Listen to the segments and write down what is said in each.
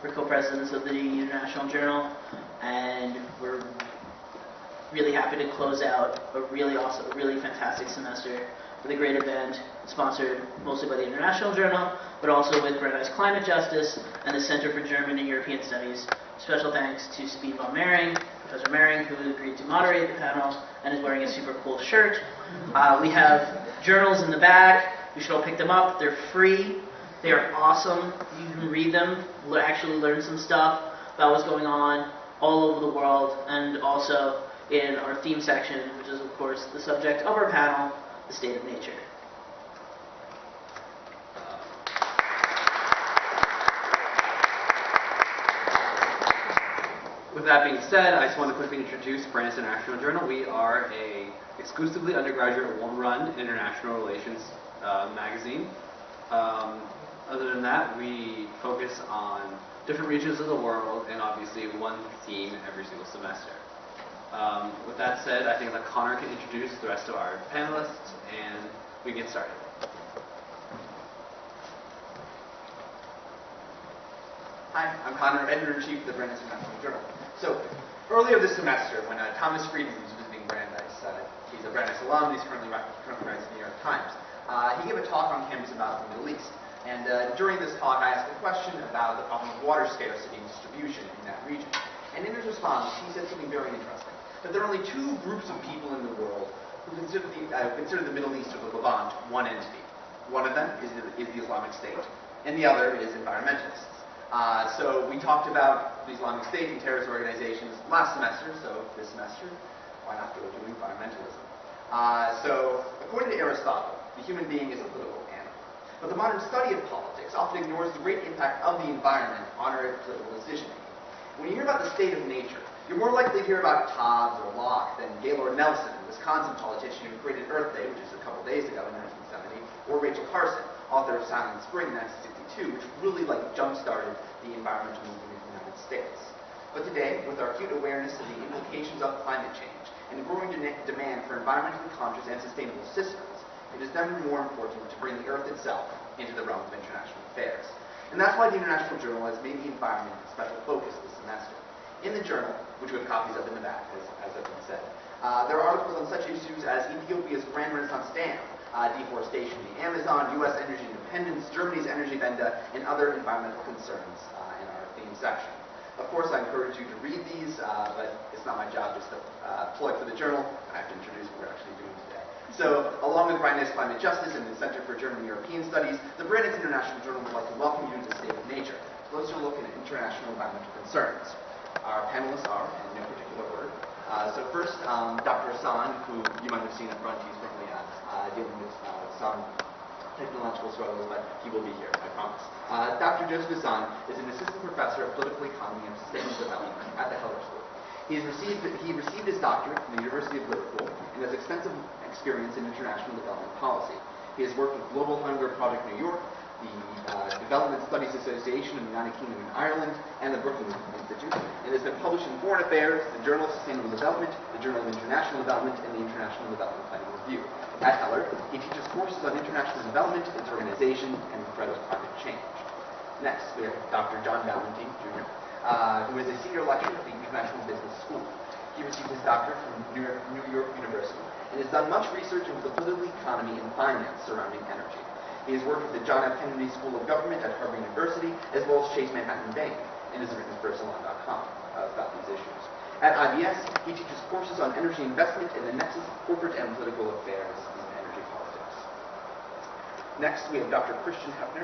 We're co-presidents of the International Journal, and we're really happy to close out a really awesome, really fantastic semester with a great event sponsored mostly by the International Journal, but also with Brandeis Climate Justice and the Center for German and European Studies. Special thanks to Sabine von Mering, Professor Mering, who agreed to moderate the panel and is wearing a super cool shirt. We have journals in the back. You should all pick them up. They're free. They are awesome. You can read them, actually learn some stuff about what's going on all over the world, and also in our theme section, which is, of course, the subject of our panel, the state of nature. With that being said, I just want to quickly introduce Brandeis International Journal. We are a exclusively undergraduate, one-run international relations magazine. Other than that, we focus on different regions of the world and obviously one theme every single semester. With that said, I think that Connor can introduce the rest of our panelists, and we get started. Hi, I'm Connor, editor-in-chief of the Brandeis International Journal. So, earlier this semester, when Thomas Friedman was visiting Brandeis, he's a Brandeis alum, he's currently writes the New York Times. He gave a talk on campus about the Middle East. And during this talk, I asked a question about the problem of water scarcity and distribution in that region. And in his response, he said something very interesting, that there are only two groups of people in the world who consider the Middle East or the Levant one entity. One of them is the Islamic State, and the other is environmentalists. So we talked about the Islamic State and terrorist organizations last semester, so this semester, why not go to environmentalism? So according to Aristotle, the human being is a political animal. But the modern study of politics often ignores the great impact of the environment on our political decision-making. When you hear about the state of nature, you're more likely to hear about Tobbs or Locke than Gaylord Nelson, a Wisconsin politician who created Earth Day, which is a couple days ago in 1970, or Rachel Carson, author of Silent Spring in 1962, which really jump-started the environmental movement in the United States. But today, with our acute awareness of the implications of climate change and the growing demand for environmentally conscious and sustainable systems, it is never more important to bring the Earth itself into the realm of international affairs. And that's why the International Journal has made the environment a special focus this semester. In the journal, which we have copies of in the back, as has been said, there are articles on such issues as Ethiopia's Grand Renaissance Dam, deforestation in the Amazon, U.S. energy independence, Germany's energy agenda, and other environmental concerns in our theme section. Of course, I encourage you to read these, but it's not my job just to plug for the journal. I have to introduce what we're actually doing today. So, along with Brandeis Climate Justice and the Center for German and European Studies, the Brandeis International Journal would like to welcome you to the state of nature. Closer look at international environmental concerns. Our panelists are, in no particular order. So first, Dr. Assan, who you might have seen at front, he's currently dealing with some technological struggles, but he will be here, I promise. Dr. Joseph Assan is an assistant professor of political economy and sustainable development at the Heller School. He received his doctorate from the University of Liverpool and has extensive experience in international development policy. He has worked with Global Hunger Project New York, the Development Studies Association of the United Kingdom and Ireland, and the Brookings Institute, and has been published in Foreign Affairs, the Journal of Sustainable Development, the Journal of International Development, and the International Development Planning Review. At Heller, he teaches courses on international development, its organization, and the threat of climate change. Next, we have Dr. John Ballantine, Jr., who is a senior lecturer at the International Business School. He received his doctorate from New York University and has done much research into the political economy and finance surrounding energy. He has worked with the John F. Kennedy School of Government at Harvard University, as well as Chase Manhattan Bank, and has written for Salon.com about these issues. At IBS, he teaches courses on energy investment and the nexus of corporate and political affairs in energy politics. Next, we have Dr. Christian Hoepfner,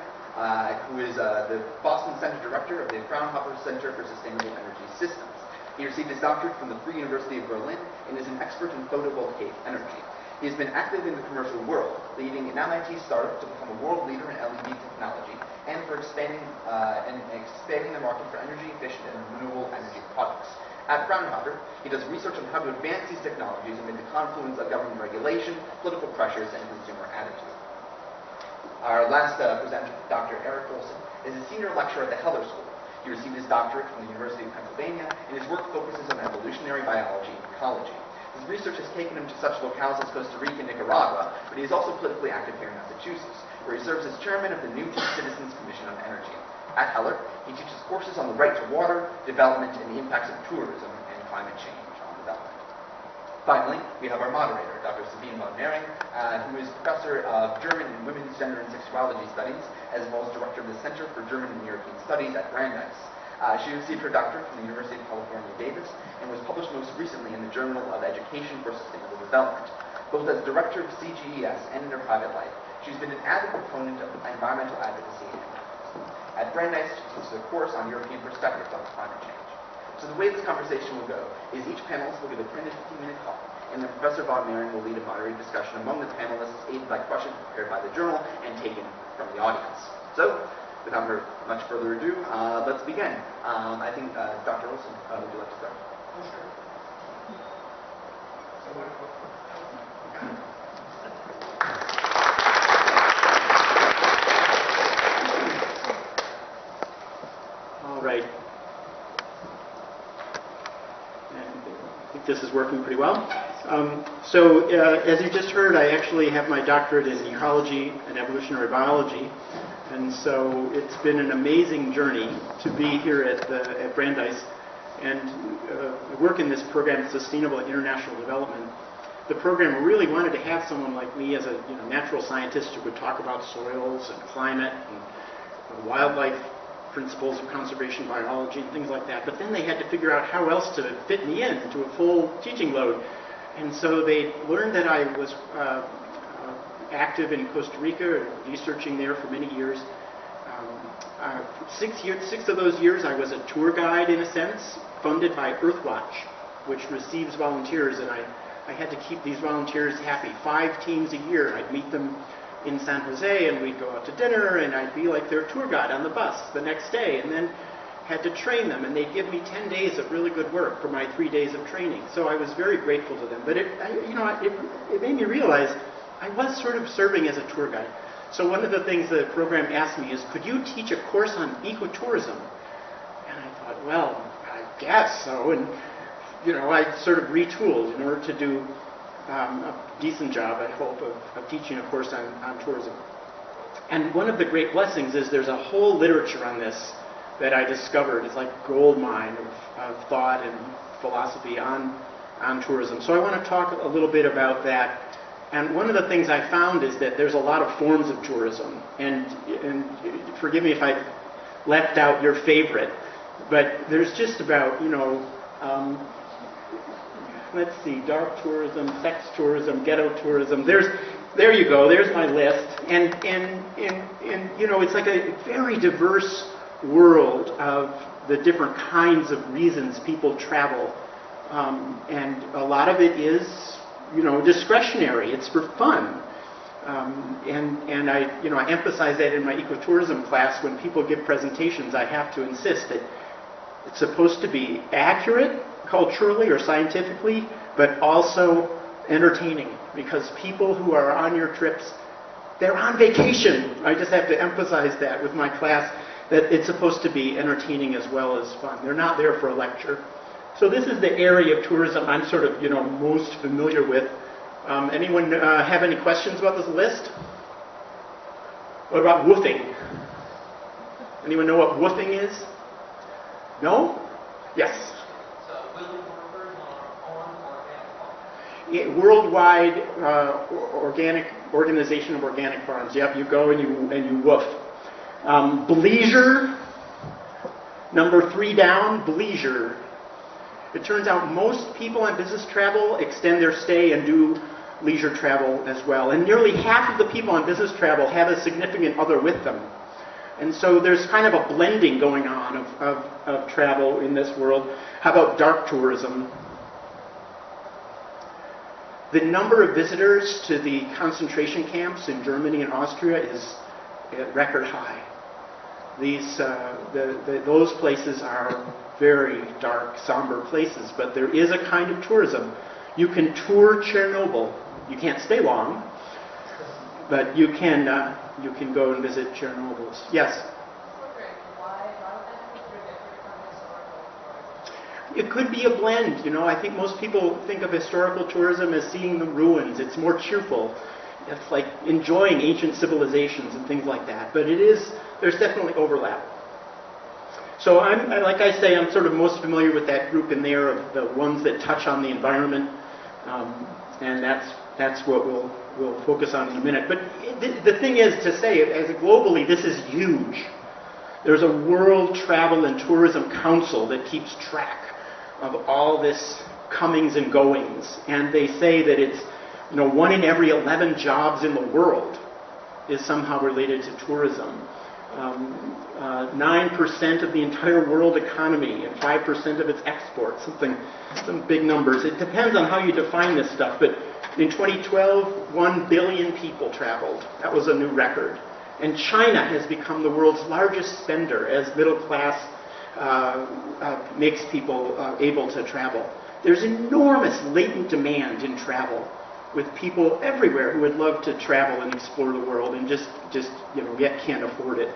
who is the Boston Center Director of the Fraunhofer Center for Sustainable Energy Systems. He received his doctorate from the Free University of Berlin and is an expert in photovoltaic energy. He has been active in the commercial world, leading an MIT startup to become a world leader in LED technology and for expanding the market for energy-efficient and renewable energy products. At Fraunhofer, he does research on how to advance these technologies amid the confluence of government regulation, political pressures, and consumer attitude. Our last presenter, Dr. Eric Olson, is a senior lecturer at the Heller School. He received his doctorate from the University of Pennsylvania, and his work focuses on evolutionary biology and ecology. His research has taken him to such locales as Costa Rica and Nicaragua, but he is also politically active here in Massachusetts, where he serves as chairman of the Newton Citizens Commission on Energy. At Heller, he teaches courses on the right to water, development, and the impacts of tourism and climate change on development. Finally, we have our moderator, Dr. Sabine von Mering, who is professor of German and Women's Gender and Sexuality Studies, as well as director of the Center for German and European Studies at Brandeis. She received her doctorate from the University of California, Davis, and was published most recently in the Journal of Education for Sustainable Development. Both as director of CGES and in her private life, she's been an avid proponent of environmental advocacy and activism. At Brandeis, she teaches a course on European perspectives on climate change. So the way this conversation will go is each panelist will give a 10 to 15-minute talk, and then Professor von Mering will lead a moderated discussion among the panelists, aided by questions prepared by the journal and taken from the audience. So, without much further ado, let's begin. I think Dr. Olson, would you like to start? Oh, sure. All right. And I think this is working pretty well. As you just heard, I actually have my doctorate in ecology and evolutionary biology. And so it's been an amazing journey to be here at Brandeis and work in this program, Sustainable International Development. The program really wanted to have someone like me as a natural scientist who would talk about soils and climate and wildlife principles of conservation biology and things like that. But then they had to figure out how else to fit me into a full teaching load. And so they learned that I was active in Costa Rica, researching there for many years. 6 of those years I was a tour guide, in a sense, funded by Earthwatch, which receives volunteers, and I had to keep these volunteers happy. 5 teams a year. I'd meet them in San Jose, and we'd go out to dinner, and I'd be like their tour guide on the bus the next day, and then had to train them, and they'd give me 10 days of really good work for my 3 days of training. So I was very grateful to them. But it made me realize I was sort of serving as a tour guide. So one of the things the program asked me is, could you teach a course on ecotourism? And I thought, well, I guess so. And, I sort of retooled in order to do a decent job, I hope, of teaching a course on tourism. And one of the great blessings is there's a whole literature on this that I discovered. It's like gold mine of thought and philosophy on tourism. So I want to talk a little bit about that. And one of the things I found is that there's a lot of forms of tourism. And forgive me if I left out your favorite, but there's just about, let's see, dark tourism, sex tourism, ghetto tourism. There you go. There's my list. And it's like a very diverse world of the different kinds of reasons people travel. And a lot of it is, discretionary. It's for fun. And I emphasize that in my ecotourism class. When people give presentations, I have to insist that it's supposed to be accurate culturally or scientifically, but also entertaining, because people who are on your trips, they're on vacation. I just have to emphasize that with my class, that it's supposed to be entertaining as well as fun. They're not there for a lecture. So this is the area of tourism I'm sort of, most familiar with. Anyone have any questions about this list? What about woofing? Anyone know what woofing is? No? Yes? Yeah, worldwide organization of organic farms. Yep, you go and you woof. Bleisure, number 3 down, bleisure. It turns out most people on business travel extend their stay and do leisure travel as well. And nearly half of the people on business travel have a significant other with them. And so there's kind of a blending going on of travel in this world. How about dark tourism? The number of visitors to the concentration camps in Germany and Austria is at record high. Those places are very dark, somber places, but there is a kind of tourism. You can tour Chernobyl. You can't stay long, but you can go and visit Chernobyl. Yes? It could be a blend. I think most people think of historical tourism as seeing the ruins. It's more cheerful. It's like enjoying ancient civilizations and things like that. But there's definitely overlap. So like I say, I'm sort of most familiar with that group in there of the ones that touch on the environment, and that's what we'll focus on in a minute. But the thing is to say, as globally, this is huge. There's a World Travel and Tourism Council that keeps track of all this comings and goings, and they say that it's 1 in every 11 jobs in the world is somehow related to tourism. 9% of the entire world economy and 5% of its exports, some big numbers. It depends on how you define this stuff, but in 2012, 1 billion people traveled. That was a new record. And China has become the world's largest spender as middle class makes people able to travel. There's enormous latent demand in travel, with people everywhere who would love to travel and explore the world and just yet can't afford it.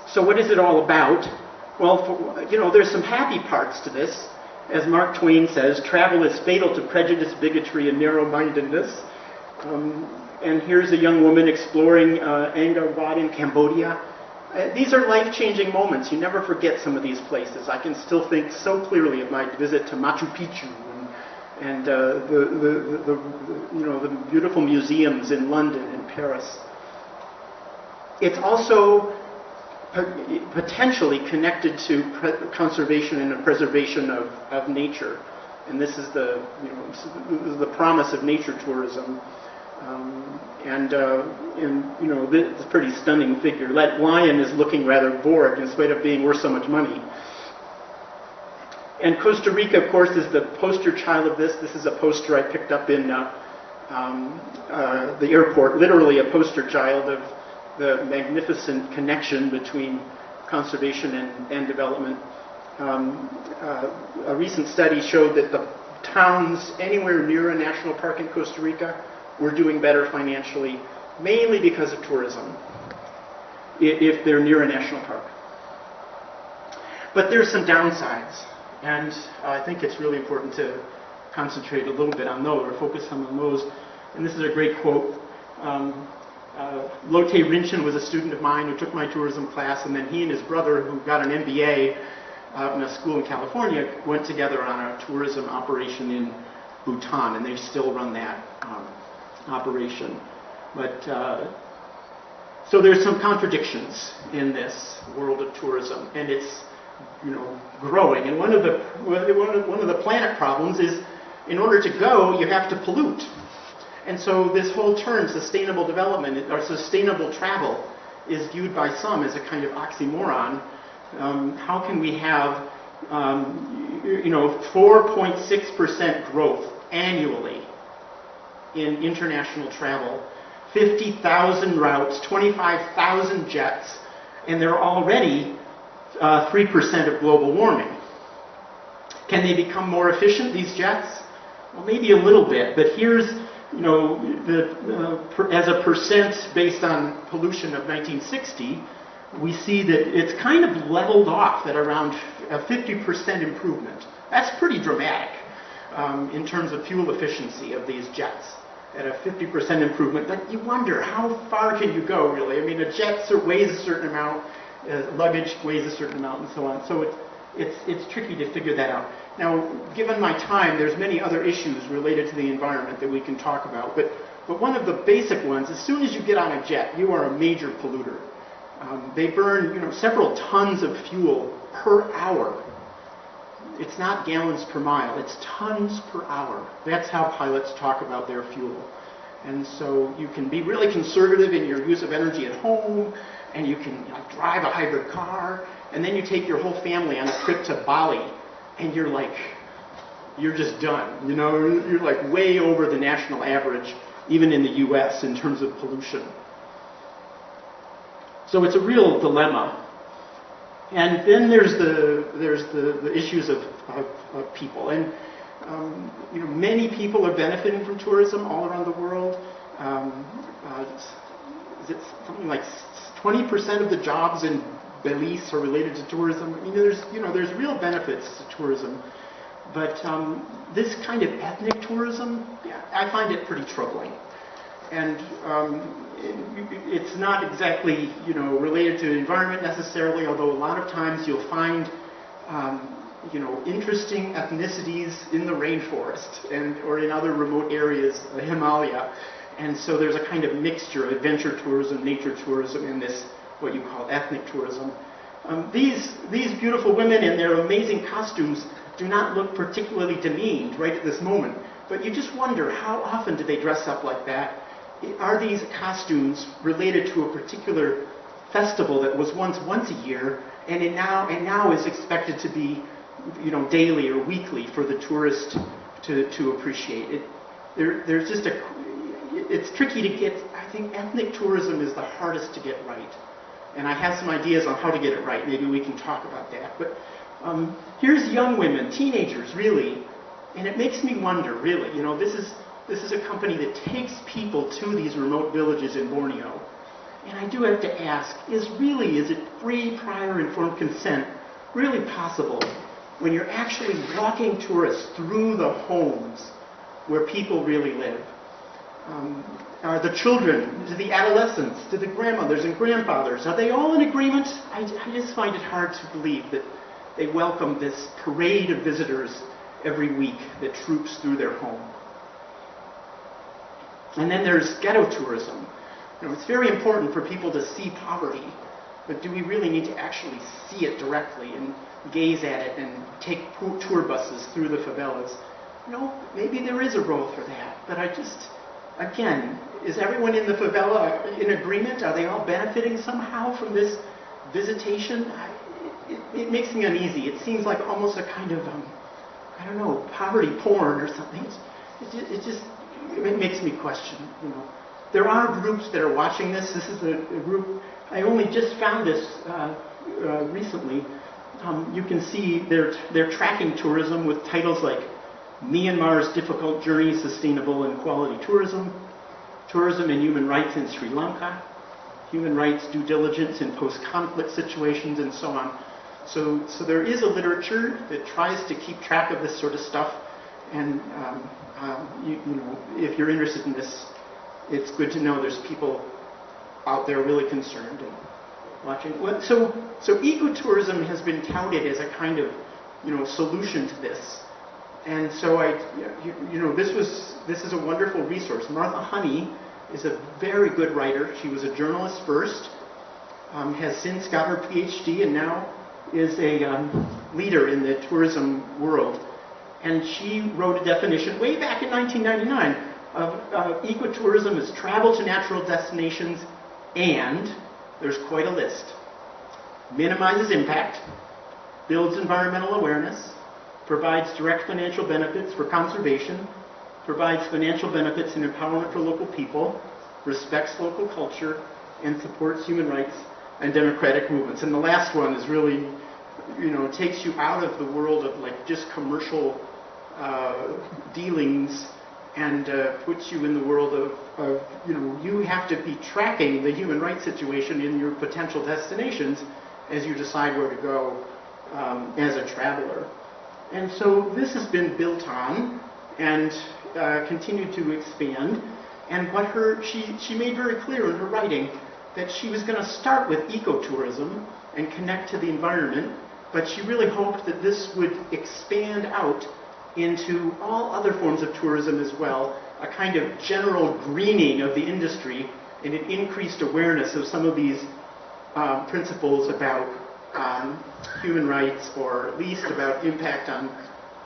So what is it all about? Well, there's some happy parts to this. As Mark Twain says, travel is fatal to prejudice, bigotry, and narrow-mindedness. And here's a young woman exploring Angkor Wat in Cambodia. These are life-changing moments. You never forget some of these places. I can still think so clearly of my visit to Machu Picchu and the beautiful museums in London and Paris. It's also potentially connected to conservation and preservation of nature, and this is the promise of nature tourism. This is a pretty stunning figure. That lion is looking rather bored in spite of being worth so much money. And Costa Rica, of course, is the poster child of this. This is a poster I picked up in the airport, literally a poster child of the magnificent connection between conservation and development. A recent study showed that the towns anywhere near a national park in Costa Rica were doing better financially, mainly because of tourism, if they're near a national park. But there's some downsides, and I think it's really important to concentrate a little bit on those, or focus on those. And this is a great quote. Lotte Rinchen was a student of mine who took my tourism class, and then he and his brother, who got an MBA in a school in California, went together on a tourism operation in Bhutan, and they still run that operation. But so there's some contradictions in this world of tourism, and it's growing. And one of the planet problems is, in order to go, you have to pollute. And so this whole term, sustainable development or sustainable travel, is viewed by some as a kind of oxymoron. How can we have 4.6% growth annually in international travel, 50,000 routes, 25,000 jets, and they're already 3% of global warming? Can they become more efficient, these jets? Well, maybe a little bit, but here's as a percent based on pollution of 1960, we see that it's kind of leveled off at around a 50% improvement. That's pretty dramatic in terms of fuel efficiency of these jets, at a 50% improvement. But you wonder, how far can you go, really? I mean, a jet weighs a certain amount, luggage weighs a certain amount, and so on. So it's tricky to figure that out. Now, given my time, there's many other issues related to the environment that we can talk about. But one of the basic ones, as soon as you get on a jet, you are a major polluter. They burn, several tons of fuel per hour. It's not gallons per mile, it's tons per hour. That's how pilots talk about their fuel. And so you can be really conservative in your use of energy at home, and you can drive a hybrid car, and then you take your whole family on a trip to Bali, and you're just done. You're like way over the national average, even in the US, in terms of pollution. So it's a real dilemma. And then there's the issues of people. And many people are benefiting from tourism all around the world. Is it something like 20% of the jobs in Belize are related to tourism? I mean, there's real benefits to tourism. But this kind of ethnic tourism, I find it pretty troubling. and it's not exactly, related to the environment necessarily, although a lot of times you'll find, interesting ethnicities in the rainforest or in other remote areas, the Himalaya. And so there's a kind of mixture of adventure tourism, nature tourism, and this, what you call ethnic tourism. These beautiful women in their amazing costumes do not look particularly demeaned right at this moment, but you just wonder, how often do they dress up like that? Are these costumes related to a particular festival that was once a year, and now is expected to be, daily or weekly for the tourist to appreciate it? There's just it's tricky to get. I think ethnic tourism is the hardest to get right, and I have some ideas on how to get it right. Maybe we can talk about that. But here's young women, teenagers, really, and it makes me wonder, really. This is a company that takes people to these remote villages in Borneo. And I do have to ask, is it free, prior, informed consent really possible when you're actually walking tourists through the homes where people really live? Are the children, to the adolescents, to the grandmothers and grandfathers, are they all in agreement? I just find it hard to believe that they welcome this parade of visitors every week that troops through their home. And then there's ghetto tourism. It's very important for people to see poverty, but do we really need to actually see it directly and gaze at it and take tour buses through the favelas? Maybe there is a role for that, but again, is everyone in the favela in agreement? Are they all benefiting somehow from this visitation? It makes me uneasy. It seems like almost a kind of, poverty porn or something. It makes me question, There are groups that are watching this. This is a group, I only just found this recently. You can see they're tracking tourism with titles like Myanmar's Difficult Journey, Sustainable and Quality Tourism, Tourism and Human Rights in Sri Lanka, Human Rights Due Diligence in Post-Conflict Situations, and so on. So there is a literature that tries to keep track of this sort of stuff, and if you're interested in this, it's good to know there's people out there really concerned and watching. So ecotourism has been touted as a kind of solution to this, and so this is a wonderful resource. Martha Honey is a very good writer. She was a journalist first, has since got her PhD, and now is a leader in the tourism world. And she wrote a definition way back in 1999 of ecotourism as travel to natural destinations, and there's quite a list. Minimizes impact, builds environmental awareness, provides direct financial benefits for conservation, provides financial benefits and empowerment for local people, respects local culture, and supports human rights and democratic movements. And the last one is really, takes you out of the world of just commercial dealings and puts you in the world of you have to be tracking the human rights situation in your potential destinations as you decide where to go as a traveler. And so this has been built on and continued to expand. And she made very clear in her writing that she was going to start with ecotourism and connect to the environment, but she really hoped that this would expand out into all other forms of tourism as well, a kind of general greening of the industry and an increased awareness of some of these principles about human rights, or at least about impact on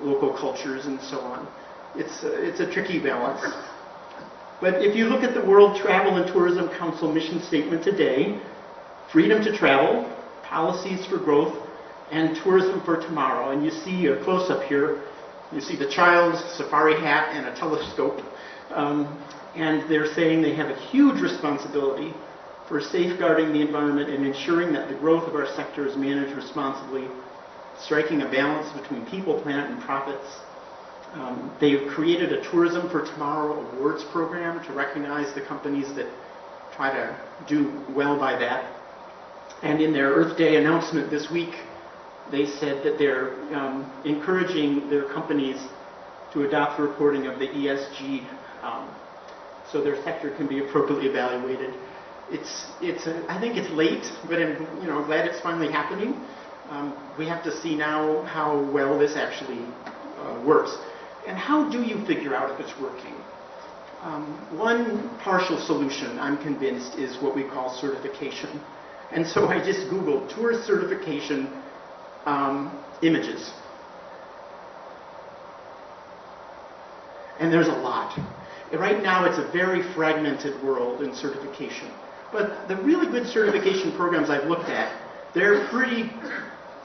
local cultures and so on. It's a tricky balance. But if you look at the World Travel and Tourism Council mission statement today, freedom to travel, policies for growth, and tourism for tomorrow. And you see a close-up here. You see the child's safari hat and a telescope. And they're saying they have a huge responsibility for safeguarding the environment and ensuring that the growth of our sector is managed responsibly, striking a balance between people, planet, and profits. They've created a Tourism for Tomorrow awards program to recognize the companies that try to do well by that. And in their Earth Day announcement this week, they said that they're encouraging their companies to adopt reporting of the ESG so their sector can be appropriately evaluated. I think it's late, but I'm glad it's finally happening. We have to see now how well this actually works. And how do you figure out if it's working? One partial solution, I'm convinced, is what we call certification. And so I just Googled tourist certification images. And there's a lot. Right now it's a very fragmented world in certification. But the really good certification programs I've looked at, they're pretty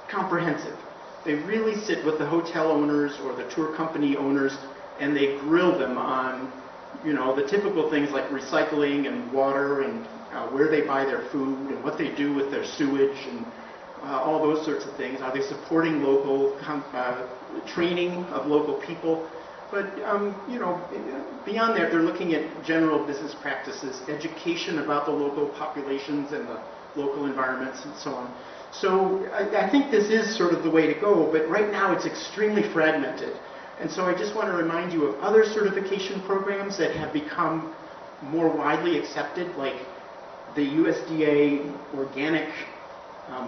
comprehensive. They really sit with the hotel owners or the tour company owners, and they grill them on, the typical things like recycling and water and where they buy their food and what they do with their sewage and all those sorts of things. Are they supporting local training of local people? But, beyond that, they're looking at general business practices, education about the local populations and the local environments and so on. So I think this is sort of the way to go, but right now it's extremely fragmented. And so I just want to remind you of other certification programs that have become more widely accepted, like the USDA Organic,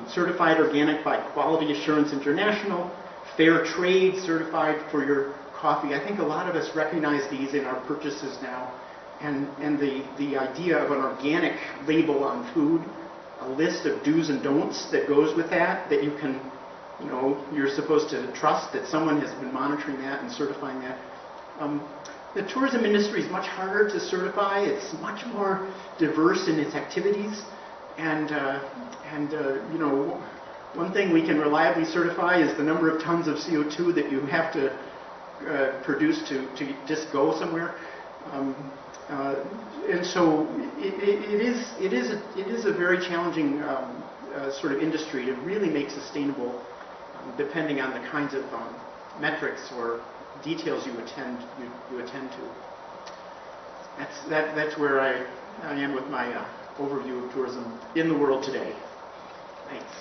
Certified Organic by Quality Assurance International, Fair Trade Certified for your coffee. I think a lot of us recognize these in our purchases now. And the idea of an organic label on food, a list of do's and don'ts that goes with that you can, you're supposed to trust that someone has been monitoring that and certifying that. The tourism industry is much harder to certify. It's much more diverse in its activities. And one thing we can reliably certify is the number of tons of CO2 that you have to produce to just go somewhere. And so it is a very challenging sort of industry to really make sustainable, depending on the kinds of metrics or details you attend to. That's where I am with my overview of tourism in the world today. Thanks.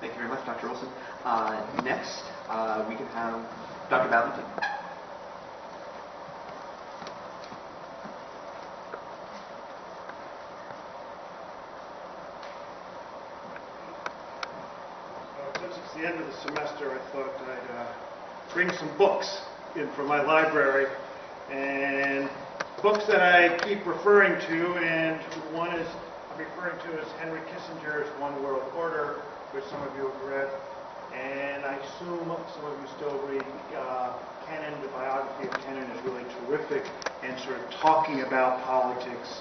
Thank you very much, Dr. Olson. Next, we can have Dr. Ballantine. Since it's the end of the semester, I thought I'd bring some books in from my library, and books that I keep referring to, and one is I'm referring to as Henry Kissinger's One World Order, which some of you have read, and I assume some of you still read Kennan. The biography of Kennan is really terrific, and sort of talking about politics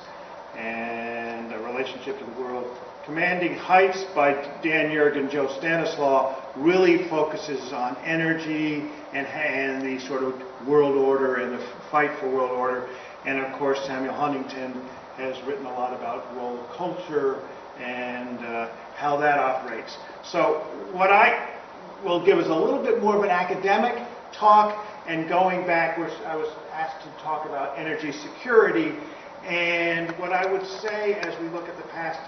and the relationship to the world. Commanding Heights by Dan Yerg and Joe Stanislaw really focuses on energy and the sort of world order and the fight for world order. And of course, Samuel Huntington has written a lot about the role of culture and how that operates. So what I will give is a little bit more of an academic talk, and going back, which I was asked to talk about energy security. And what I would say as we look at the past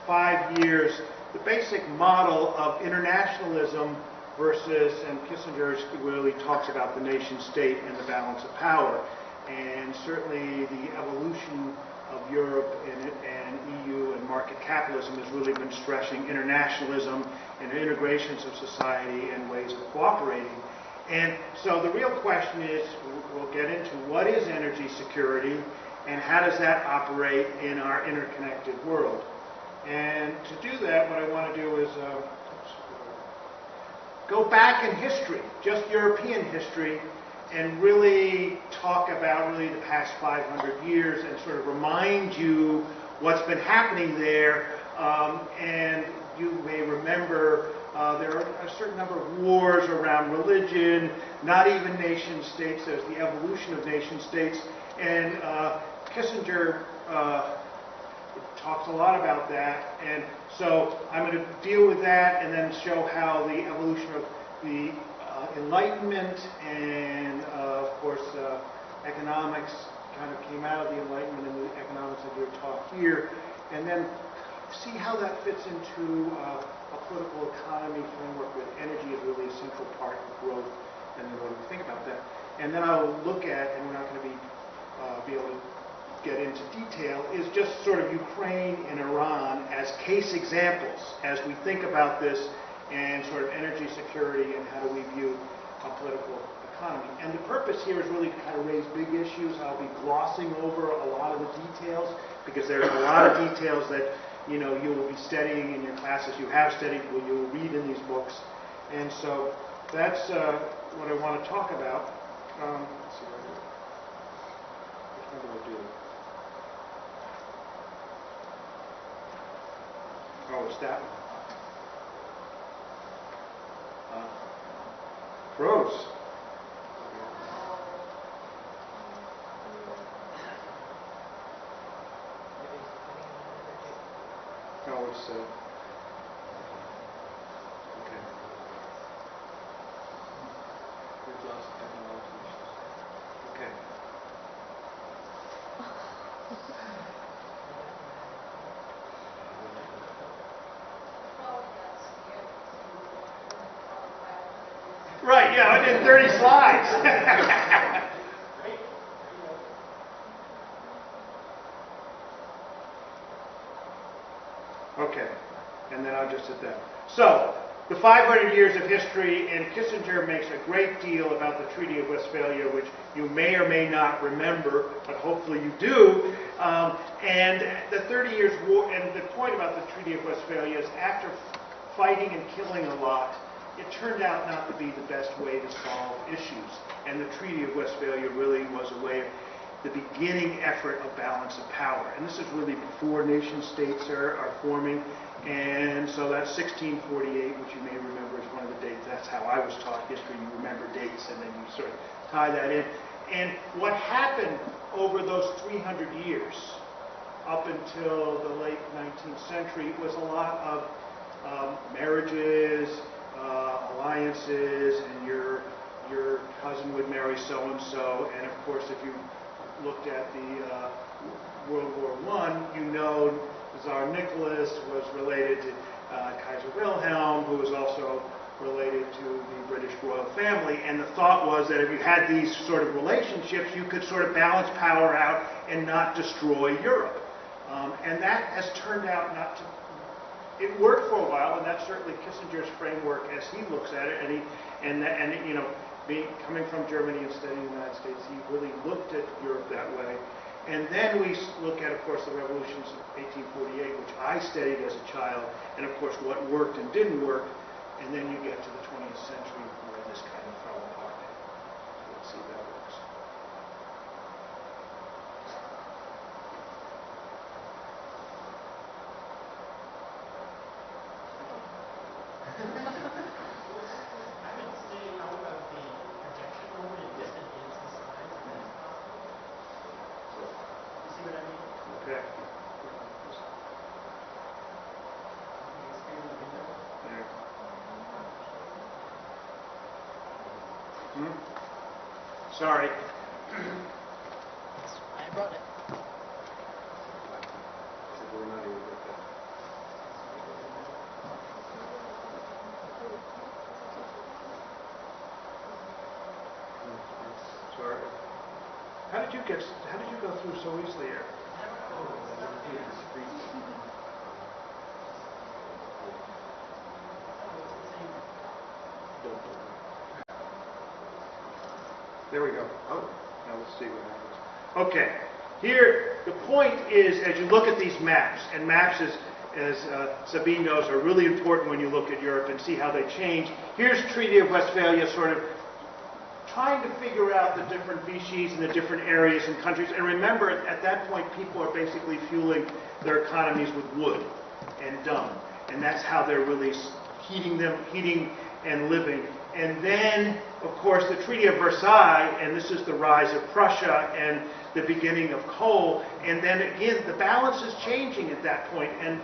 5 years, the basic model of internationalism versus, and Kissinger really talks about the nation state and the balance of power. And certainly the evolution of Europe and EU and market capitalism has really been stressing internationalism and integrations of society and ways of cooperating. And so the real question is, we'll get into what is energy security and how does that operate in our interconnected world. And to do that, what I want to do is go back in history, just European history, and really talk about really the past 500 years and sort of remind you what's been happening there. And you may remember there are a certain number of wars around religion, not even nation states. There's the evolution of nation states. And Kissinger talks a lot about that. And so I'm going to deal with that and then show how the evolution of the Enlightenment and, of course, economics kind of came out of the Enlightenment and the economics that we're taught here. And then see how that fits into a political economy framework with energy is really a central part of growth, and then what do we think about that? And then I'll look at, and we're not going to be able to get into detail, is just sort of Ukraine and Iran as case examples as we think about this and sort of energy security and how do we view a political economy. And the purpose here is really to kind of raise big issues. I'll be glossing over a lot of the details because there's a lot of details that you will be studying in your classes. You have studied, you will read in these books. And so that's what I want to talk about. Let's see, which one do I do? Oh, it's that one. Prose. Oh, it's okay. We've lost technology. Okay. Right, yeah, I did 30 slides. Okay, and then I'll just sit down. So, the 500 years of history, and Kissinger makes a great deal about the Treaty of Westphalia, which you may or may not remember, but hopefully you do. And the 30 Years' War, and the point about the Treaty of Westphalia is after fighting and killing a lot, it turned out not to be the best way to solve issues. And the Treaty of Westphalia really was a way of the beginning effort of balance of power. And this is really before nation states are forming. And so that's 1648, which you may remember is one of the dates. That's how I was taught history. You remember dates and then you sort of tie that in. And what happened over those 300 years up until the late 19th century was a lot of marriages, alliances, and your cousin would marry so-and-so. And of course, if you looked at the World War I, you know Tsar Nicholas was related to Kaiser Wilhelm, who was also related to the British royal family. And the thought was that if you had these sort of relationships, you could sort of balance power out and not destroy Europe. And that has turned out not to. It worked for a while, and that's certainly Kissinger's framework as he looks at it. Coming from Germany and studying the United States, he really looked at Europe that way. And then we look at, of course, the revolutions of 1848, which I studied as a child, and of course what worked and didn't work. And then you get to the 20th century where this kind of fell apart. Let's see if that works. Okay. There. Sorry. I brought it. We're not even with that. Sorry. How did you go through so easily here? There we go. Oh, now let's see what happens. Okay, here the point is, as you look at these maps, and maps, as Sabine knows, are really important when you look at Europe and see how they change. Here's Treaty of Westphalia, sort of trying to figure out the different Vichy's and the different areas and countries. And remember, at that point, people are basically fueling their economies with wood and dung, and that's how they're really heating and living. And then, of course, the Treaty of Versailles, and this is the rise of Prussia and the beginning of coal. And then again, the balance is changing at that point, and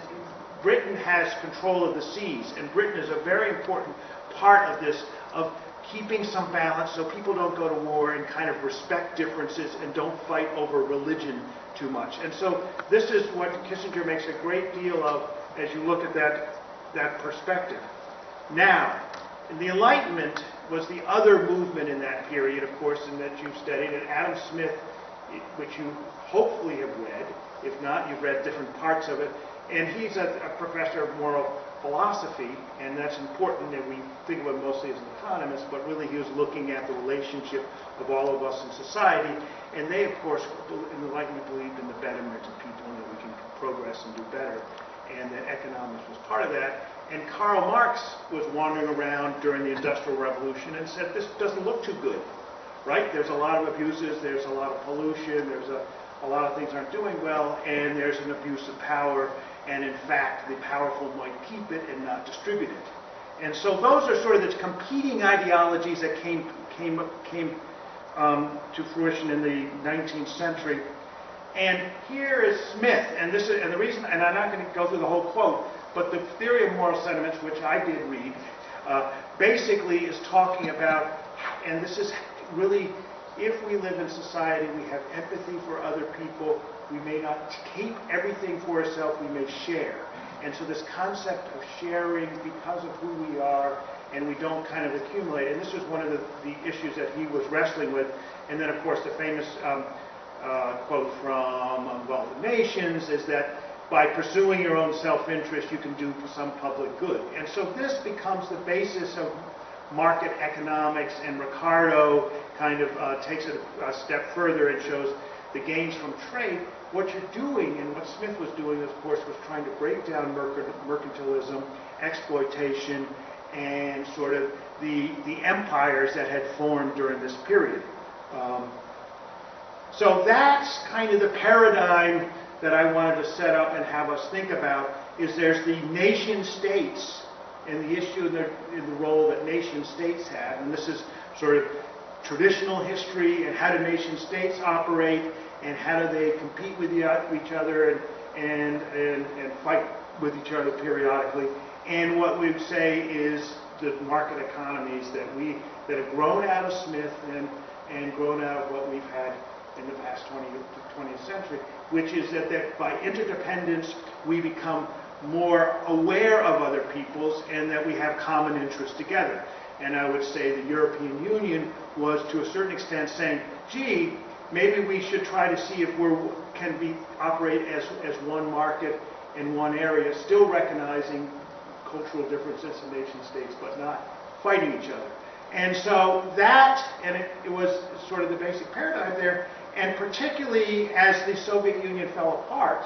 Britain has control of the seas, and Britain is a very important part of this, of keeping some balance so people don't go to war and kind of respect differences and don't fight over religion too much. And so this is what Kissinger makes a great deal of as you look at that perspective. Now, the Enlightenment was the other movement in that period, of course, and that you've studied. And Adam Smith, which you hopefully have read. If not, you've read different parts of it. And he's a professor of moral philosophy, and that's important, and we think of him mostly as an economist, but really he was looking at the relationship of all of us in society. And they, of course, in the Enlightenment believed in the betterment of people and that we can progress and do better, and that economics was part of that. And Karl Marx was wandering around during the Industrial Revolution and said, this doesn't look too good, right? There's a lot of abuses, there's a lot of pollution, there's a lot of things aren't doing well, and there's an abuse of power, and in fact, the powerful might keep it and not distribute it. And so those are sort of the competing ideologies that came to fruition in the 19th century. And here is Smith, and the reason, and I'm not going to go through the whole quote, but the theory of moral sentiments, which I did read, basically is talking about, and this is really, if we live in society, we have empathy for other people. We may not keep everything for ourselves, we may share. And so this concept of sharing because of who we are, and we don't kind of accumulate. And this was one of the issues that he was wrestling with. And then, of course, the famous quote from Wealth of Nations is that by pursuing your own self-interest, you can do some public good. And so this becomes the basis of market economics, and Ricardo kind of takes it a step further and shows the gains from trade. What you're doing, and what Smith was doing, of course, was trying to break down mercantilism, exploitation, and sort of the empires that had formed during this period. So that's kind of the paradigm that I wanted to set up and have us think about, is there's the nation states and the issue in the role that nation states have. And this is sort of traditional history, and how do nation states operate, and how do they compete with each other and fight with each other periodically. And what we'd say is the market economies that have grown out of Smith and grown out of what we've had in the past 20th century, which is that by interdependence we become more aware of other peoples and that we have common interests together. And I would say the European Union was to a certain extent saying, gee, maybe we should try to see if we can operate as one market in one area, still recognizing cultural differences in nation states, but not fighting each other. And so that, and it was sort of the basic paradigm there, and particularly as the Soviet Union fell apart,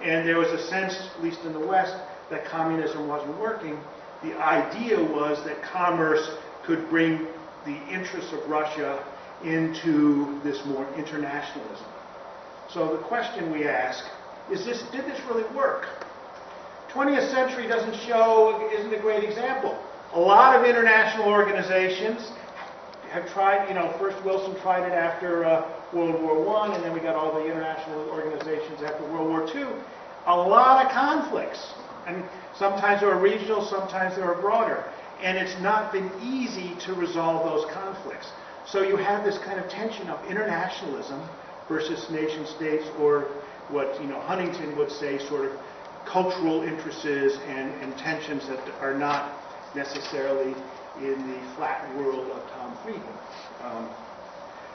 and there was a sense, at least in the West, that communism wasn't working, the idea was that commerce could bring the interests of Russia into this more internationalism. So the question we ask is did this really work? 20th century isn't a great example. A lot of international organizations have tried, first Wilson tried it after World War I, and then we got all the international organizations after World War II. A lot of conflicts. And sometimes they were regional, sometimes they were broader. And it's not been easy to resolve those conflicts. So you have this kind of tension of internationalism versus nation states, or what Huntington would say, sort of cultural interests and tensions that are not necessarily in the flat world of Tom Friedman.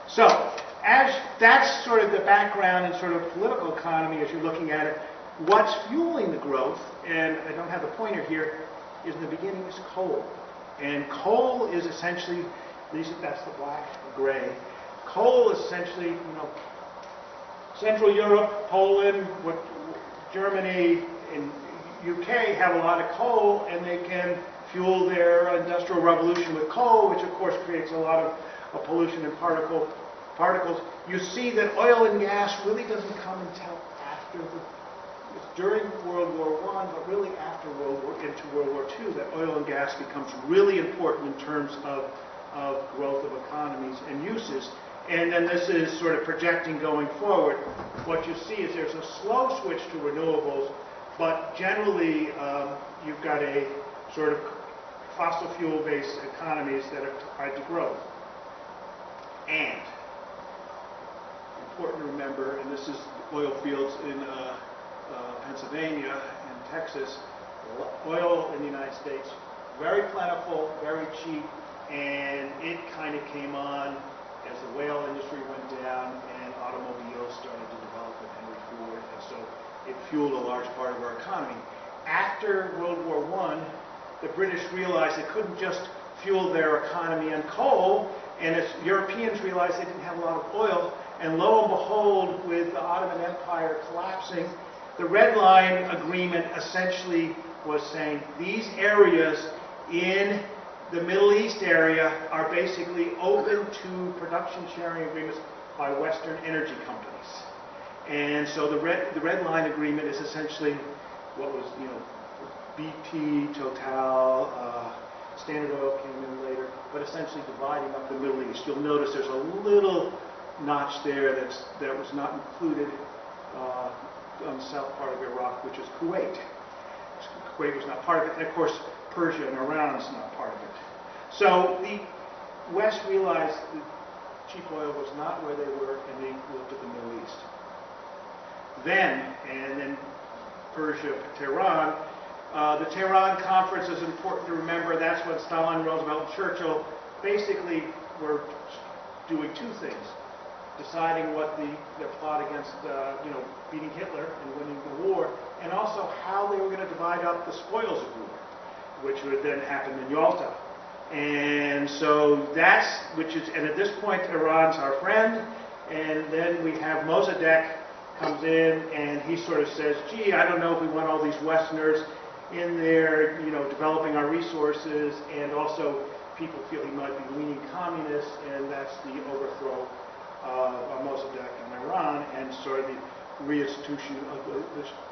So as that's sort of the background and sort of political economy as you're looking at it, what's fueling the growth, and I don't have a pointer here, is in the beginning is coal. And coal is essentially, at least that's the black, gray. Coal is essentially, Central Europe, Poland, Germany, and UK have a lot of coal, and they can fuel their industrial revolution with coal, which of course creates a lot of pollution and particles. You see that oil and gas really doesn't come until after it's during World War I, but really after into World War II, that oil and gas becomes really important in terms of growth of economies and uses. And then this is sort of projecting going forward. What you see is there's a slow switch to renewables, but generally you've got a sort of fossil fuel-based economies that are tied to growth. And important to remember, and this is oil fields in Pennsylvania and Texas. Oil in the United States, very plentiful, very cheap, and it kind of came on as the whale industry went down and automobiles started to develop with Henry Ford, and so it fueled a large part of our economy. After World War I, the British realized they couldn't just fuel their economy on coal, and as Europeans realized they didn't have a lot of oil, and lo and behold, with the Ottoman Empire collapsing, the Red Line Agreement essentially was saying these areas in the Middle East area are basically open to production sharing agreements by Western energy companies. And so the Red Line Agreement is essentially what was, BP, Total, Standard Oil came in later, but essentially dividing up the Middle East. You'll notice there's a little notch there that was not included on the south part of Iraq, which is Kuwait. Kuwait was not part of it, and of course Persia and Iran is not part of it. So the West realized that cheap oil was not where they were, and they looked at the Middle East. Then Persia, Tehran. The Tehran Conference is important to remember. That's when Stalin, Roosevelt, and Churchill basically were doing two things: deciding what their plot against, beating Hitler and winning the war, and also how they were going to divide up the spoils of war, which would then happen in Yalta. And so and at this point, Iran's our friend, and then we have Mossadegh comes in, and he sort of says, gee, I don't know if we want all these Westerners in there, developing our resources, and also people feel he might be leaning communist, and that's the overthrow of Mossadegh in Iran, and sort of the reinstitution of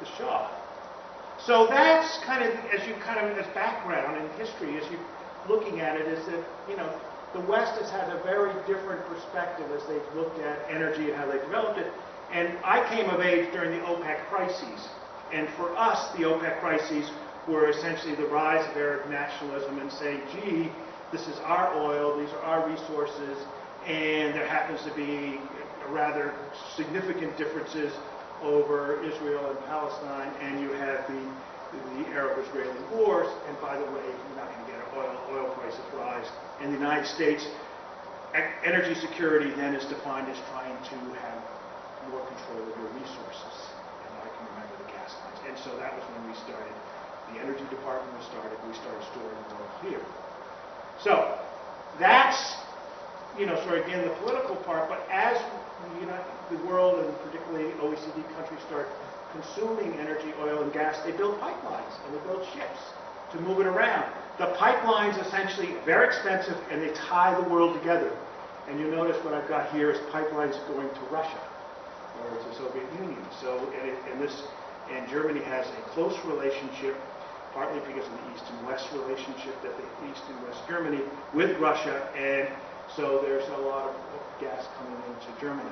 the Shah. So that's kind of, as background in history, as you're looking at it, is that, the West has had a very different perspective as they've looked at energy and how they developed it. And I came of age during the OPEC crises. And for us, the OPEC crises were essentially the rise of Arab nationalism and saying, gee, this is our oil, these are our resources, and there happens to be rather significant differences over Israel and Palestine, and you have the Arab-Israeli wars, and by the way, you're not going to get oil prices rise. In the United States, energy security then is defined as trying to have more control of your resources. And I can remember the gas lines. And so that was when we started, the energy department we started storing oil here. So that's, sort of again the political part, but as the world and particularly OECD countries start consuming energy, oil, and gas, they build pipelines and they build ships to move it around. The pipelines essentially are very expensive and they tie the world together. And you'll notice what I've got here is pipelines going to Russia or to the Soviet Union. So, and Germany has a close relationship, partly because of the East and West relationship that the East and West Germany with Russia, and so there's a lot of gas coming into Germany,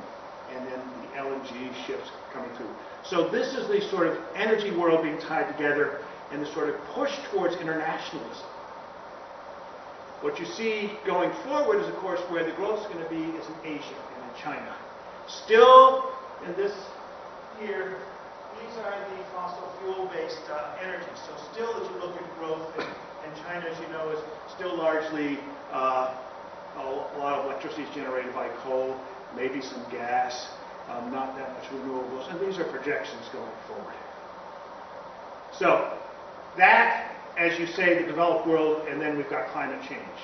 and then the LNG ships coming through. So this is the sort of energy world being tied together and the sort of push towards internationalism. What you see going forward is, of course, where the growth is going to be is in Asia and in China. Still, in this here, these are the fossil fuel-based energy. So still, as you look at growth, and China, as you know, is still largely a lot of electricity is generated by coal, maybe some gas, not that much renewables, and these are projections going forward. So that, as you say, the developed world, and then we've got climate change.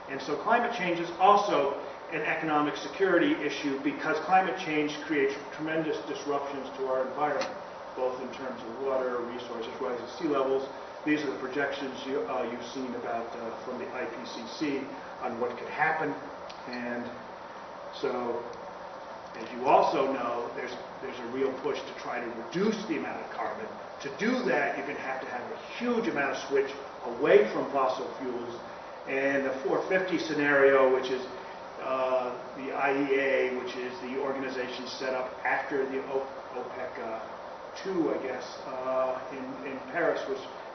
And so climate change is also an economic security issue because climate change creates tremendous disruptions to our environment, both in terms of water, resources, rising sea levels. These are the projections you've seen about from the IPCC on what could happen. And so, as you also know, there's a real push to try to reduce the amount of carbon. To do that, you're going to have a huge amount of switch away from fossil fuels. And the 450 scenario, which is the IEA, which is the organization set up after the OPEC 2, I guess, in Paris,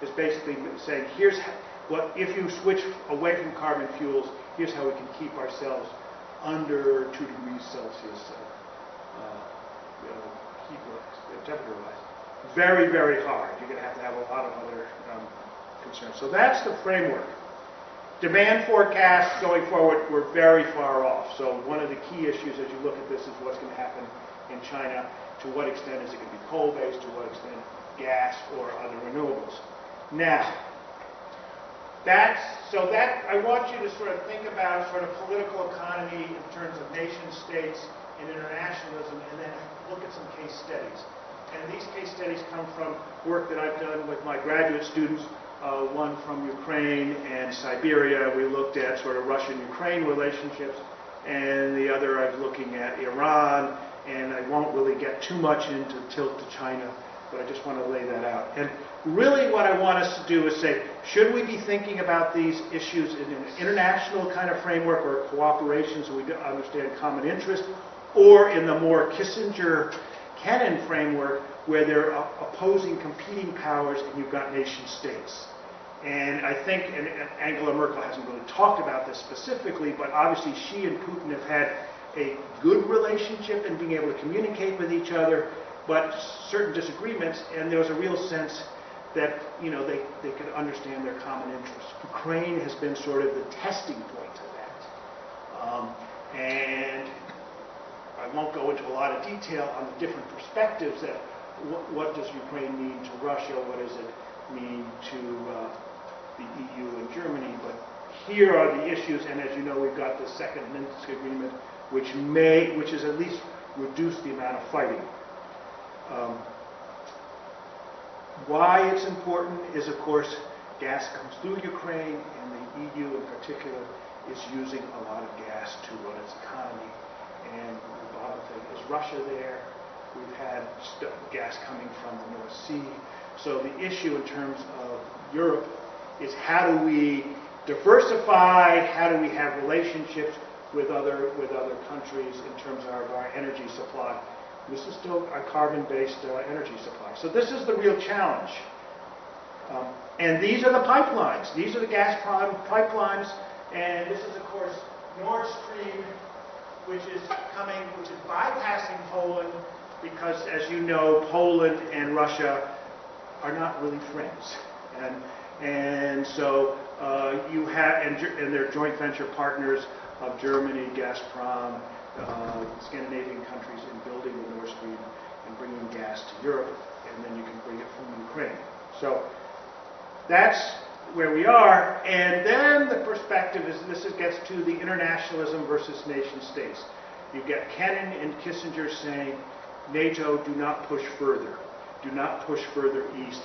is basically saying, here's what, if you switch away from carbon fuels, here's how we can keep ourselves under 2 degrees Celsius temperature-wise. Very, very hard. You're going to have a lot of other concerns. So that's the framework. Demand forecasts going forward, we're very far off. So one of the key issues as you look at this is what's going to happen in China. To what extent is it going to be coal-based? To what extent gas or other renewables? Now, I want you to sort of think about sort of political economy in terms of nation states and internationalism, and then look at some case studies. And these case studies come from work that I've done with my graduate students, one from Ukraine and Siberia. We looked at sort of Russian-Ukraine relationships, and the other I was looking at Iran, and I won't really get too much into tilt to China, but I just want to lay that out. And really what I want us to do is say, should we be thinking about these issues in an international kind of framework or cooperation so we understand common interest, or in the more Kissinger-Kennan framework where they're opposing competing powers and you've got nation states? And I think, and Angela Merkel hasn't really talked about this specifically, but obviously she and Putin have had a good relationship in being able to communicate with each other, but certain disagreements, and there was a real sense that they could understand their common interests. Ukraine has been sort of the testing point of that. And I won't go into a lot of detail on the different perspectives that what does Ukraine mean to Russia, what does it mean to the EU and Germany, but here are the issues, and as you know, we've got the second Minsk agreement, which has at least reduced the amount of fighting. Why it's important is, of course, gas comes through Ukraine, and the EU in particular is using a lot of gas to run its economy. And the bottom thing is Russia there. We've had gas coming from the North Sea. So the issue in terms of Europe is how do we diversify, how do we have relationships with other countries in terms of our energy supply. This is still a carbon-based energy supply. So this is the real challenge. And these are the pipelines. These are the Gazprom pipelines. And this is, of course, Nord Stream, which is bypassing Poland, because, as you know, Poland and Russia are not really friends. And so you have, and they're joint venture partners of Germany, Gazprom, Scandinavian countries in building the Nord Stream and bringing gas to Europe, and then you can bring it from Ukraine. So that's where we are. And then the perspective is, gets to the internationalism versus nation states. You get Kennan and Kissinger saying, NATO, do not push further. Do not push further east.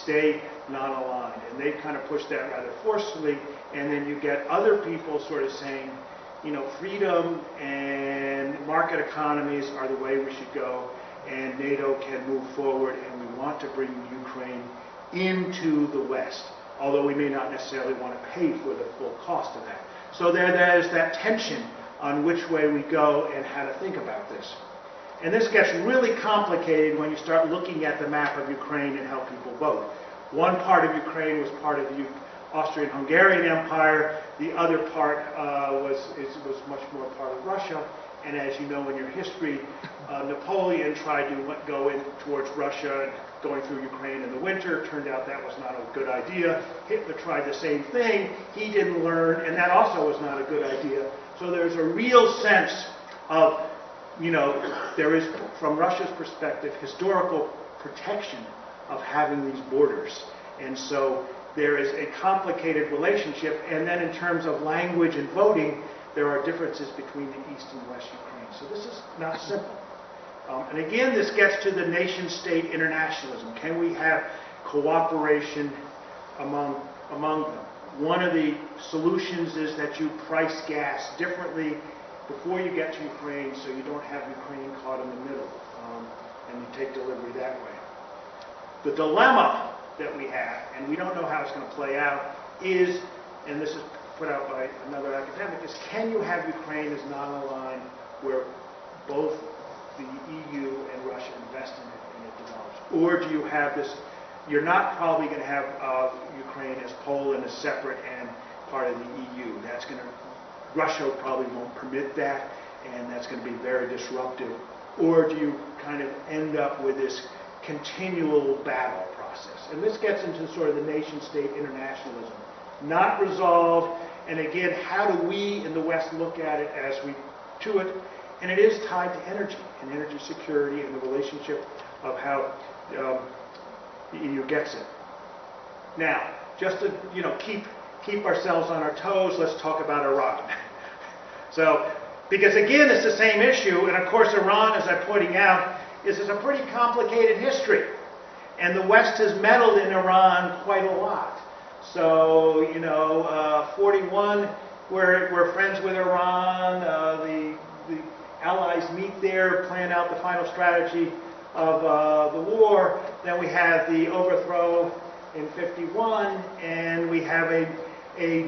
Stay non-aligned. And they kind of push that rather forcefully. And then you get other people sort of saying, freedom and market economies are the way we should go, and NATO can move forward, and we want to bring Ukraine into the West, although we may not necessarily want to pay for the full cost of that. So there's that tension on which way we go and how to think about this. And this gets really complicated when you start looking at the map of Ukraine and how people vote. One part of Ukraine was part of the Austrian-Hungarian Empire. The other part was much more part of Russia. And as you know in your history, Napoleon tried to go in towards Russia, going through Ukraine in the winter. Turned out that was not a good idea. Hitler tried the same thing. He didn't learn, and that also was not a good idea. So there's a real sense of, there is, from Russia's perspective, historical protection of having these borders. And so there is a complicated relationship. And then in terms of language and voting, there are differences between the East and West Ukraine. So this is not simple. And again, this gets to the nation-state internationalism. Can we have cooperation among them? One of the solutions is that you price gas differently before you get to Ukraine, so you don't have Ukraine caught in the middle, and you take delivery that way. The dilemma that we have, and we don't know how it's going to play out, is, and this is put out by another academic, is can you have Ukraine as non-aligned where both the EU and Russia invest in it and it develops? Or do you have this, you're not probably going to have Ukraine as Poland as separate and part of the EU. That's going to, Russia probably won't permit that, and that's going to be very disruptive or do you kind of end up with this continual battle process? And this gets into sort of the nation-state internationalism, not resolved. And again, how do we in the West look at it as we to it? And it is tied to energy and energy security and the relationship of how the EU gets it. Now, just to keep ourselves on our toes, let's talk about Iran. So, because again, it's the same issue, and of course Iran, as I'm pointing out, is a pretty complicated history. And the West has meddled in Iran quite a lot. So, 41, we're friends with Iran. The Allies meet there, plan out the final strategy of the war. Then we have the overthrow in 51, and we have a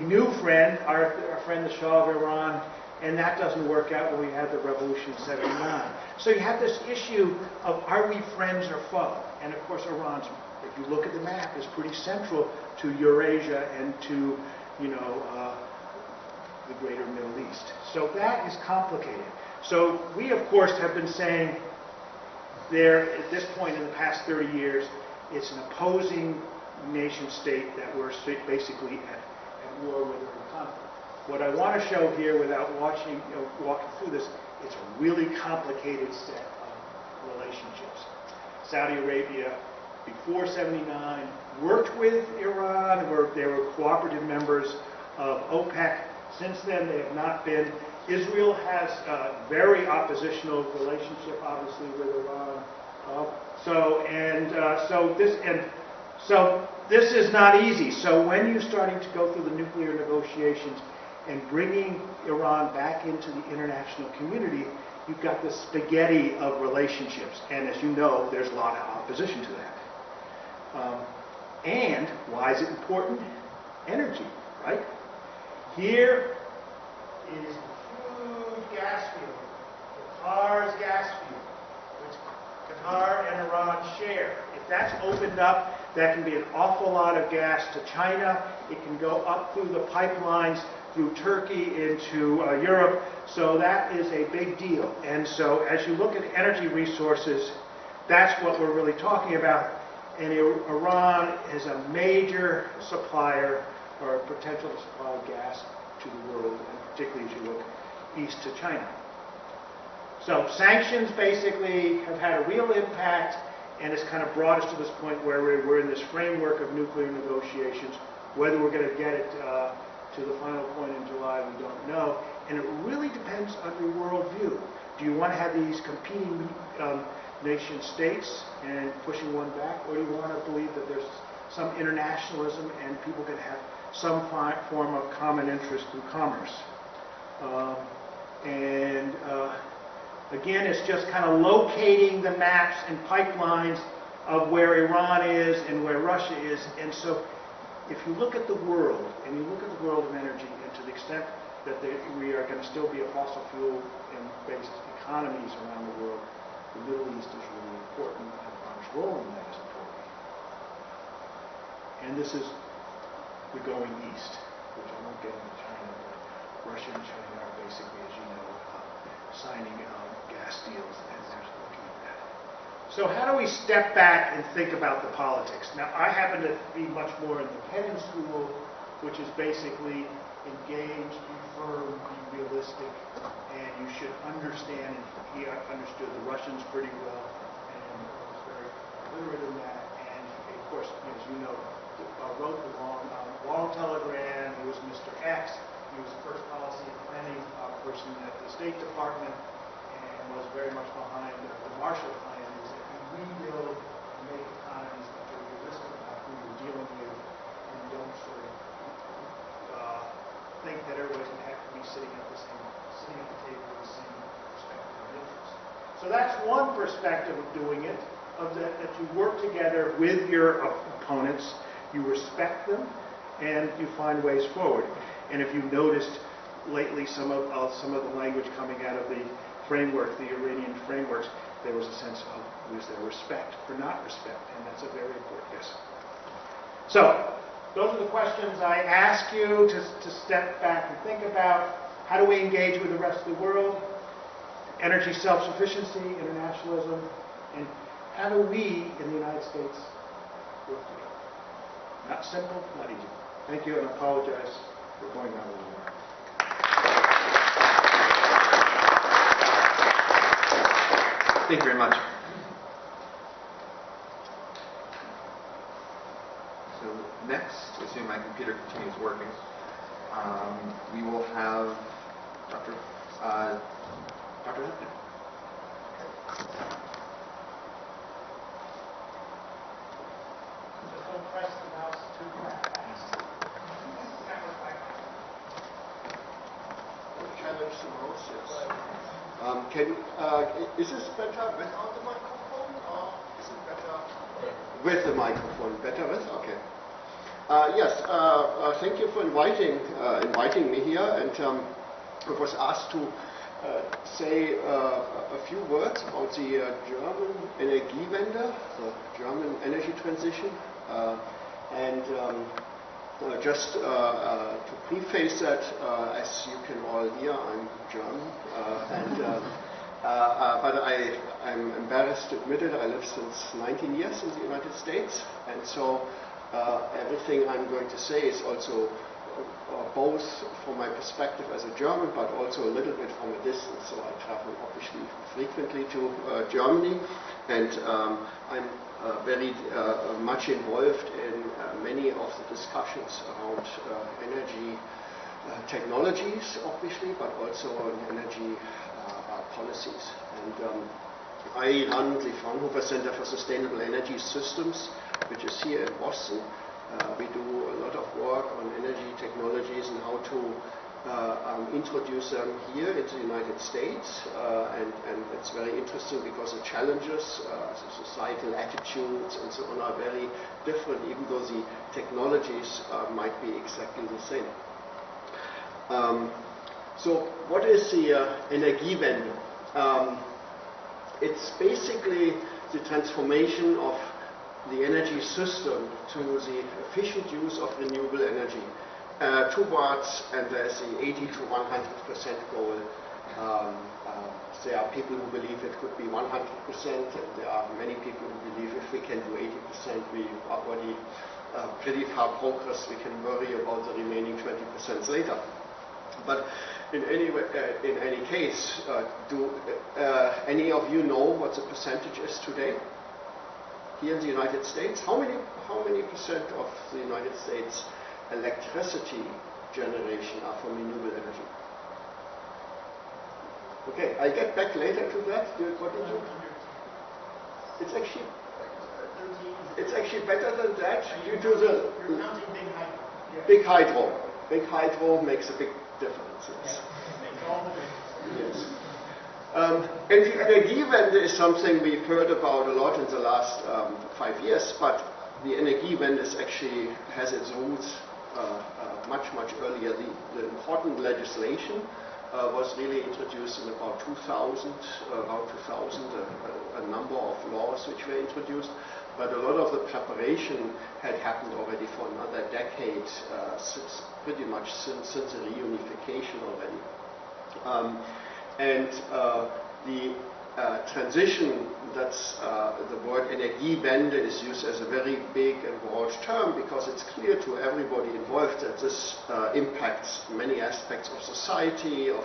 new friend, our friend the Shah of Iran, and that doesn't work out when we have the revolution in 79. So you have this issue of, are we friends or foe? And of course Iran's, if you look at the map, is pretty central to Eurasia and to, the greater Middle East. So that is complicated. So we, of course, have been saying there, at this point in the past 30 years, it's an opposing nation-state that we're basically at war with or in conflict. What I want to show here, without walking through this, it's a really complicated set of relationships. Saudi Arabia, before 79, worked with Iran. They were cooperative members of OPEC. Since then, they have not been. Israel has a very oppositional relationship, obviously, with Iran. So this is not easy. So when you're starting to go through the nuclear negotiations and bringing Iran back into the international community, you've got this spaghetti of relationships. And as you know, there's a lot of opposition to that. And why is it important? Energy, right? Here is a huge gas field, Qatar's gas field, which Qatar and Iran share. If that's opened up, that can be an awful lot of gas to China. It can go up through the pipelines through Turkey into Europe. So that is a big deal. And so as you look at energy resources, that's what we're really talking about. And Iran is a major supplier or potential to supply gas to the world, and particularly as you look east to China. So sanctions basically have had a real impact, and it's kind of brought us to this point where we're in this framework of nuclear negotiations. Whether we're going to get it to the final point in July, we don't know. And it really depends on your worldview. Do you want to have these competing nation states and pushing one back, or do you want to believe that there's some internationalism and people can have some form of common interest through commerce? Again, it's just kind of locating the maps and pipelines of where Iran is and where Russia is. And so if you look at the world, and you look at the world of energy, and to the extent that we are going to still be a fossil fuel-based economies around the world, the Middle East is really important, and Iran's role in that is important. And this is the going east, which I won't get into China, but Russia and China are basically, as you know, signing gas deals as they're looking at that. So how do we step back and think about the politics? Now, I happen to be much more in the Penn school, which is basically engage, be firm, be realistic, and you should understand, and he understood the Russians pretty well, and was very literate in that, and of course, as you know, wrote the long telegram. He was Mr. X. He was the first policy and planning person at the State Department, and was very much behind the Marshall Plan, is that you rebuild and make economies that are realistic about who you're dealing with, and don't sort of think that everybody's going to have to be sitting at the table with the same perspective and interest. So that's one perspective of doing it, that you work together with your opponents, you respect them, and you find ways forward. And if you've noticed lately some of the language coming out of the framework, the Iranian frameworks, there was a sense of, was there respect for not respect, and that's a very important, yes. So, those are the questions I ask you to step back and think about. How do we engage with the rest of the world? energy self-sufficiency, internationalism, and how do we in the United States work together? Not simple, not easy. Thank you, and I apologize for going on a little more. Thank you very much. So next, assuming my computer continues working, we will have Dr. Hoepfner. Just don't press the mouse too fast. Challenge the mouse, yes. Is this better without the microphone, or is it better with the microphone? Better with? Okay. Yes. Thank you for inviting me here, and I was asked to say a few words about the German Energiewende, the German energy transition, and just to preface that, as you can all hear, I'm German, but I'm embarrassed to admit it. I live since 19 years in the United States, and so everything I'm going to say is also both from my perspective as a German, but also a little bit from a distance. So I travel obviously frequently to Germany, and I'm very much involved in many of the discussions around energy technologies, obviously, but also on energy policies. And I run the Fraunhofer Center for Sustainable Energy Systems, which is here in Boston. We do a lot of work on energy technologies and how to introduce them here into the United States, and it's very interesting because the challenges, the societal attitudes and so on are very different, even though the technologies might be exactly the same. So what is the Energiewende? It's basically the transformation of the energy system to the efficient use of renewable energy towards, and there's the 80 to 100% goal. There are people who believe it could be 100%, and there are many people who believe if we can do 80%, we are already pretty far progress. We can worry about the remaining 20% later. But in any case, do any of you know what the percentage is today? Here in the United States, how many percent of the United States electricity generation are from renewable energy? Okay, I'll get back later to that. What did you? It's actually better than that due to the You're counting big hydro. big hydro. Big hydro makes a big difference. Yes. Makes all the difference. Yes. And the Energiewende is something we've heard about a lot in the last 5 years, but the Energiewende actually has its roots much earlier. The important legislation was really introduced in about 2000, a number of laws which were introduced, but a lot of the preparation had happened already for another decade, pretty much since the reunification already. And the transition, that's the word Energiewende is used as a very big and broad term because it's clear to everybody involved that this impacts many aspects of society, of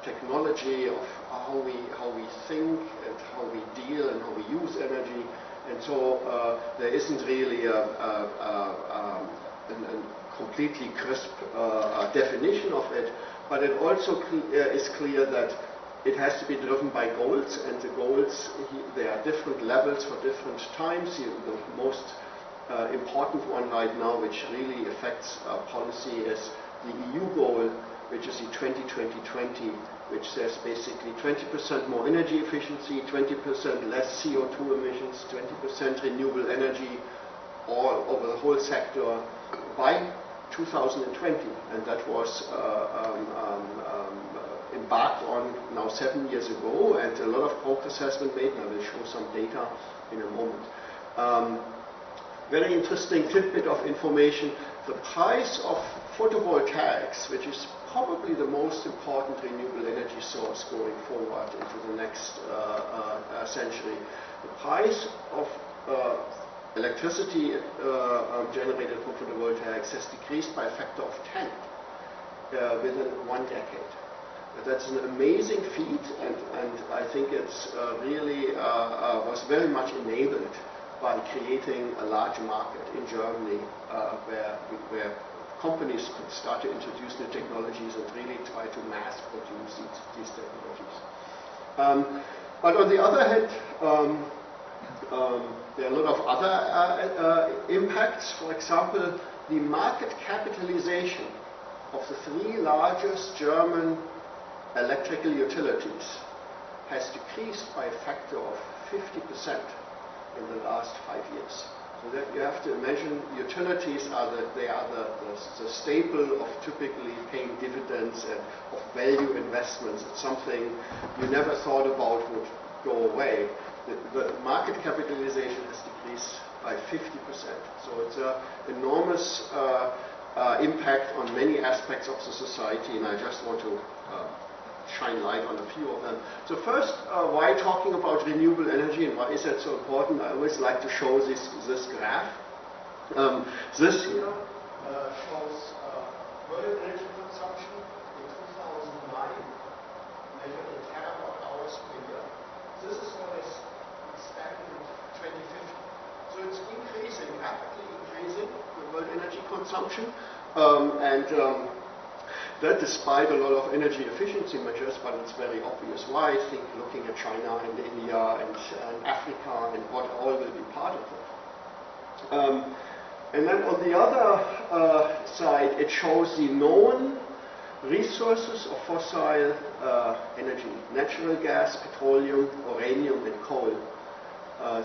technology, of how we think and how we deal and how we use energy. And so there isn't really a completely crisp definition of it, but it also is clear that it has to be driven by goals, and the goals, there are different levels for different times. The most important one right now, which really affects policy, is the EU goal, which is the 20-20-20, which says basically 20% more energy efficiency, 20% less CO2 emissions, 20% renewable energy all over the whole sector by 2020, and that was embarked on now 7 years ago, and a lot of progress has been made, and I will show some data in a moment. Very interesting tidbit of information: the price of photovoltaics, which is probably the most important renewable energy source going forward into the next century. The price of electricity generated from photovoltaics has decreased by a factor of 10 within 1 decade. That's an amazing feat, and I think it's really was very much enabled by creating a large market in Germany where companies could start to introduce new technologies and really try to mass produce these technologies. But on the other hand, there are a lot of other impacts. For example, the market capitalization of the 3 largest German electrical utilities has decreased by a factor of 50% in the last 5 years. So that you have to imagine utilities are the staple of typically paying dividends and of value investments. It's something you never thought about would go away. The market capitalization has decreased by 50%. So it's an enormous impact on many aspects of the society, and I just want to shine light on a few of them. So first, why talking about renewable energy and why is that so important? I always like to show this graph. This here shows world energy consumption in 2009, measured in terawatt hours per year. This is what is expected in 2050. So it's increasing, rapidly increasing, the world energy consumption. That despite a lot of energy efficiency measures, but it's very obvious why. I think looking at China and India and Africa and what all will be part of it. And then on the other side, it shows the known resources of fossil energy: natural gas, petroleum, uranium, and coal.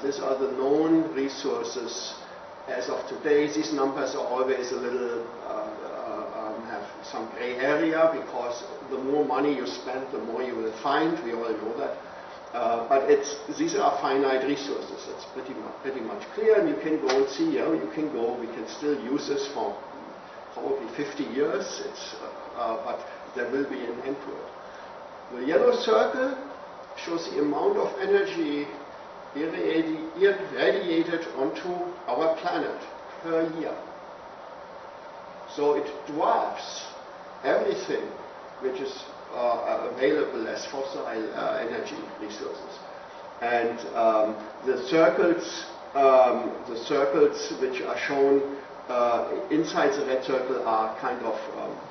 These are the known resources as of today. These numbers are always a little have some gray area, because the more money you spend, the more you will find. We all know that. But these are finite resources. It's pretty much clear, and you can go and see. We can still use this for probably 50 years. But there will be an end to it. The yellow circle shows the amount of energy irradiated onto our planet per year. So it dwarfs everything which is available as fossil energy resources. And the circles which are shown inside the red circle are kind of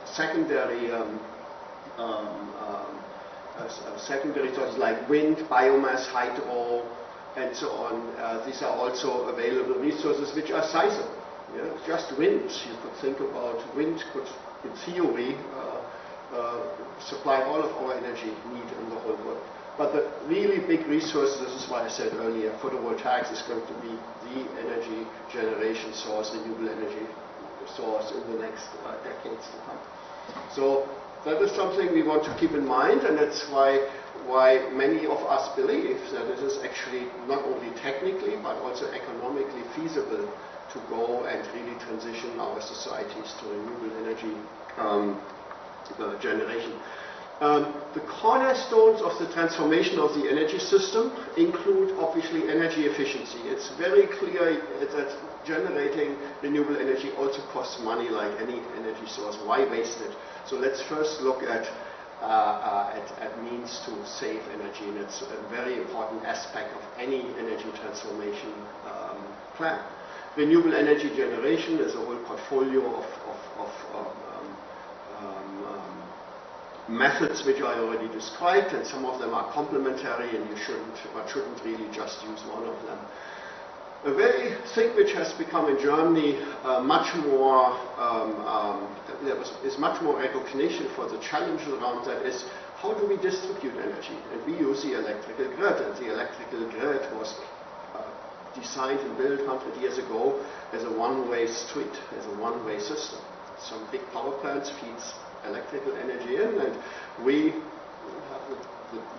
secondary sources like wind, biomass, hydro, and so on. These are also available resources which are sizable. Yeah, just wind, you could think about wind could, in theory, supply all of our energy need in the whole world. But the really big resource, this is why I said earlier, photovoltaics is going to be the energy generation source, renewable energy source in the next decades to come. So that is something we want to keep in mind, and that's why many of us believe that this is actually not only technically but also economically feasible to go and really transition our societies to renewable energy generation. The cornerstones of the transformation of the energy system include, obviously, energy efficiency. It's very clear that generating renewable energy also costs money like any energy source. Why waste it? So let's first look at means to save energy, and it's a very important aspect of any energy transformation plan. Renewable energy generation is a whole portfolio of methods which I already described, and some of them are complementary, and you shouldn't really just use one of them. A very thing which has become in Germany there is much more recognition for the challenge around that is how do we distribute energy? And we use the electrical grid, and the electrical grid was designed and built 100 years ago as a one-way street, as a one-way system. Some big power plants feeds electrical energy in, and we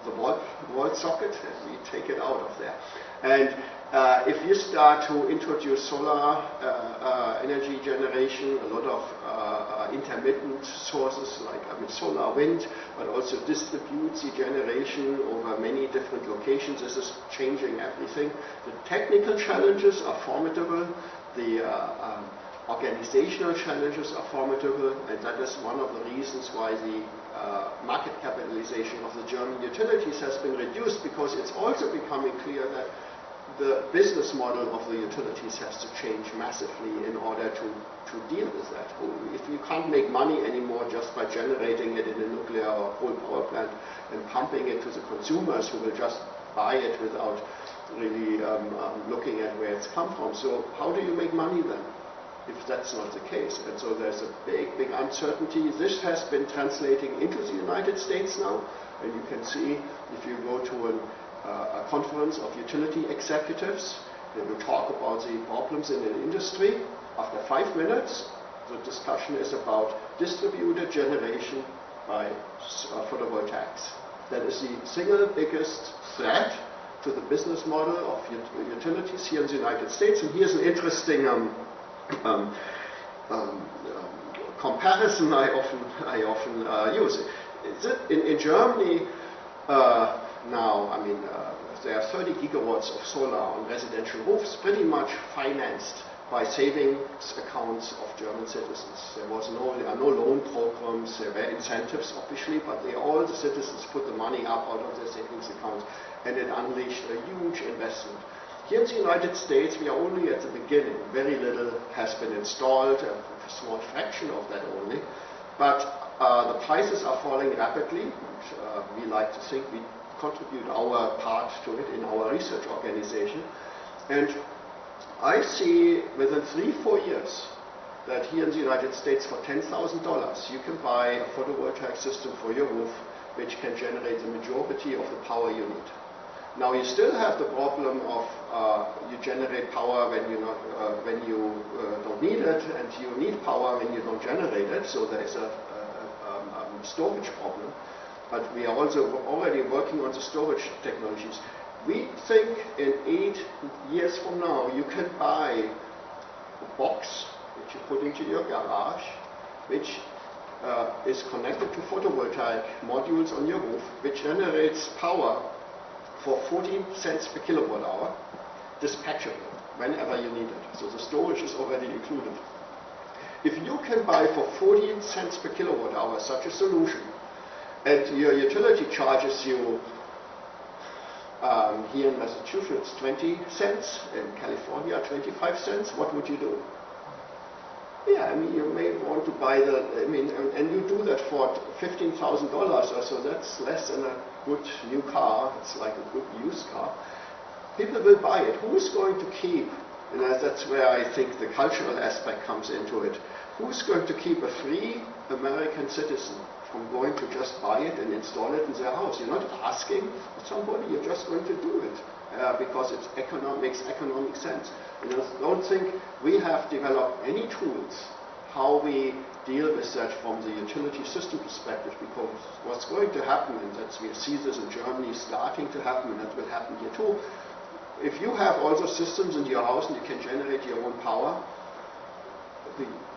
the wall socket, and we take it out of there. And if you start to introduce solar energy generation, a lot of intermittent sources like solar, wind, but also distributed generation over many different locations, this is changing everything. The technical challenges are formidable. The organizational challenges are formidable, and that is one of the reasons why the market capitalization of the German utilities has been reduced, because it's also becoming clear that the business model of the utilities has to change massively in order to deal with that. If you can't make money anymore just by generating it in a nuclear or coal power plant and pumping it to the consumers who will just buy it without really looking at where it's come from. So how do you make money then, if that's not the case? And so there's a big uncertainty. This has been translating into the United States now, and you can see if you go to a conference of utility executives, they will talk about the problems in an industry. After 5 minutes, the discussion is about distributed generation by photovoltaics. That is the single biggest threat to the business model of utilities here in the United States. And here's an interesting comparison I often use. In Germany now, there are 30 gigawatts of solar on residential roofs, pretty much financed by savings accounts of German citizens. There are no loan programs, there were incentives obviously, but all the citizens put the money up out of their savings accounts, and it unleashed a huge investment. Here in the United States, we are only at the beginning. Very little has been installed, a small fraction of that only, but the prices are falling rapidly. We like to think we contribute our part to it in our research organization. And I see within 3-4 years that here in the United States for $10,000 you can buy a photovoltaic system for your roof which can generate the majority of the power you need. Now you still have the problem of you generate power when you don't need it, and you need power when you don't generate it, so there is a storage problem. But we are also already working on the storage technologies. We think in 8 years from now you can buy a box which you put into your garage, which is connected to photovoltaic modules on your roof, which generates power for 14 cents per kilowatt hour, dispatchable whenever you need it. So the storage is already included. If you can buy for 14 cents per kilowatt hour such a solution, and your utility charges you here in Massachusetts 20 cents, in California 25 cents, what would you do? Yeah, you may want to buy and you do that for $15,000 or so. That's less than a good new car. It's like a good used car. People will buy it. Who is going to keep, and that's where I think the cultural aspect comes into it, who's going to keep a free American citizen from going to just buy it and install it in their house? You're not asking somebody, you're just going to do it because it makes economic sense. And I don't think we have developed any tools how we deal with that from the utility system perspective, because what's going to happen, and we see this in Germany starting to happen, and that will happen here too, if you have all those systems in your house and you can generate your own power,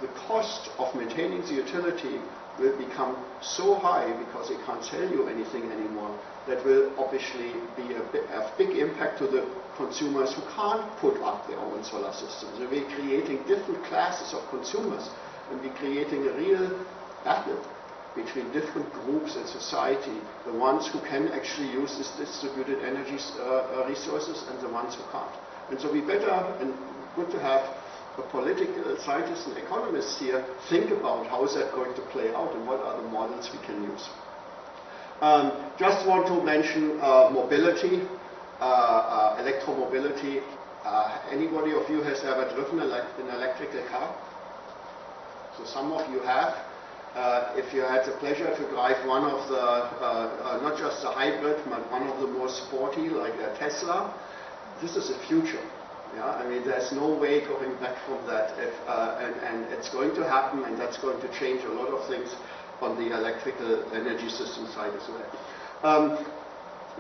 the cost of maintaining the utility will become so high because they can't sell you anything anymore. That will obviously be a big impact to the consumers who can't put up their own solar systems. So we're creating different classes of consumers, and we're creating a real battle between different groups in society, the ones who can actually use this distributed energy resources and the ones who can't. And so we better, and good to have the political scientists and economists here think about how is that going to play out and what are the models we can use. Just want to mention mobility, electromobility. Anybody of you has ever driven an electrical car? So some of you have. If you had the pleasure to drive one of the, not just the hybrid, but one of the more sporty, like a Tesla, this is the future. Yeah, there's no way going back from that, and it's going to happen, and that's going to change a lot of things on the electrical energy system side as well.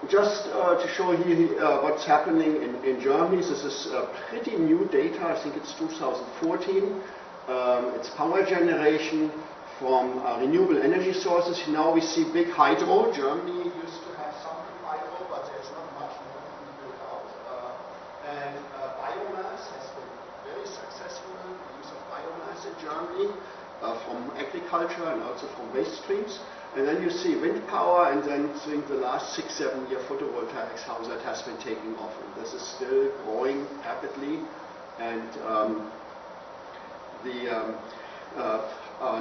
Just to show you what's happening in Germany, this is pretty new data. I think it's 2014. It's power generation from renewable energy sources. Now we see big hydro. Germany used to have some hydro, but there's not much more to be built out. And biomass has been very successful. The use of biomass in Germany from agriculture and also from waste streams. And then you see wind power, and then during the last 6-7 year photovoltaics, how that has been taking off. And this is still growing rapidly. And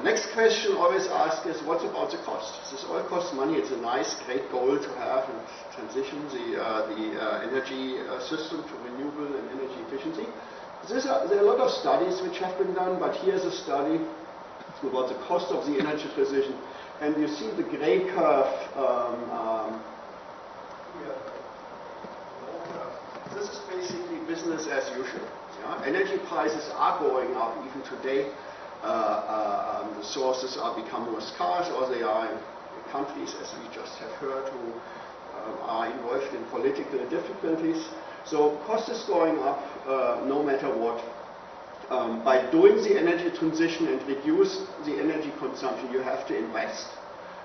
next question always asked is, what about the cost? This all costs money. It's a nice, great goal to have and transition the energy system to renewable and energy efficiency. There are a lot of studies which have been done, but here's a study about the cost of the energy transition. And you see the gray curve here. This is basically business as usual. Yeah? Energy prices are going up even today. The sources are becoming more scarce, or they are in countries, as we just have heard, who are involved in political difficulties. So cost is going up no matter what. By doing the energy transition and reduce the energy consumption, you have to invest.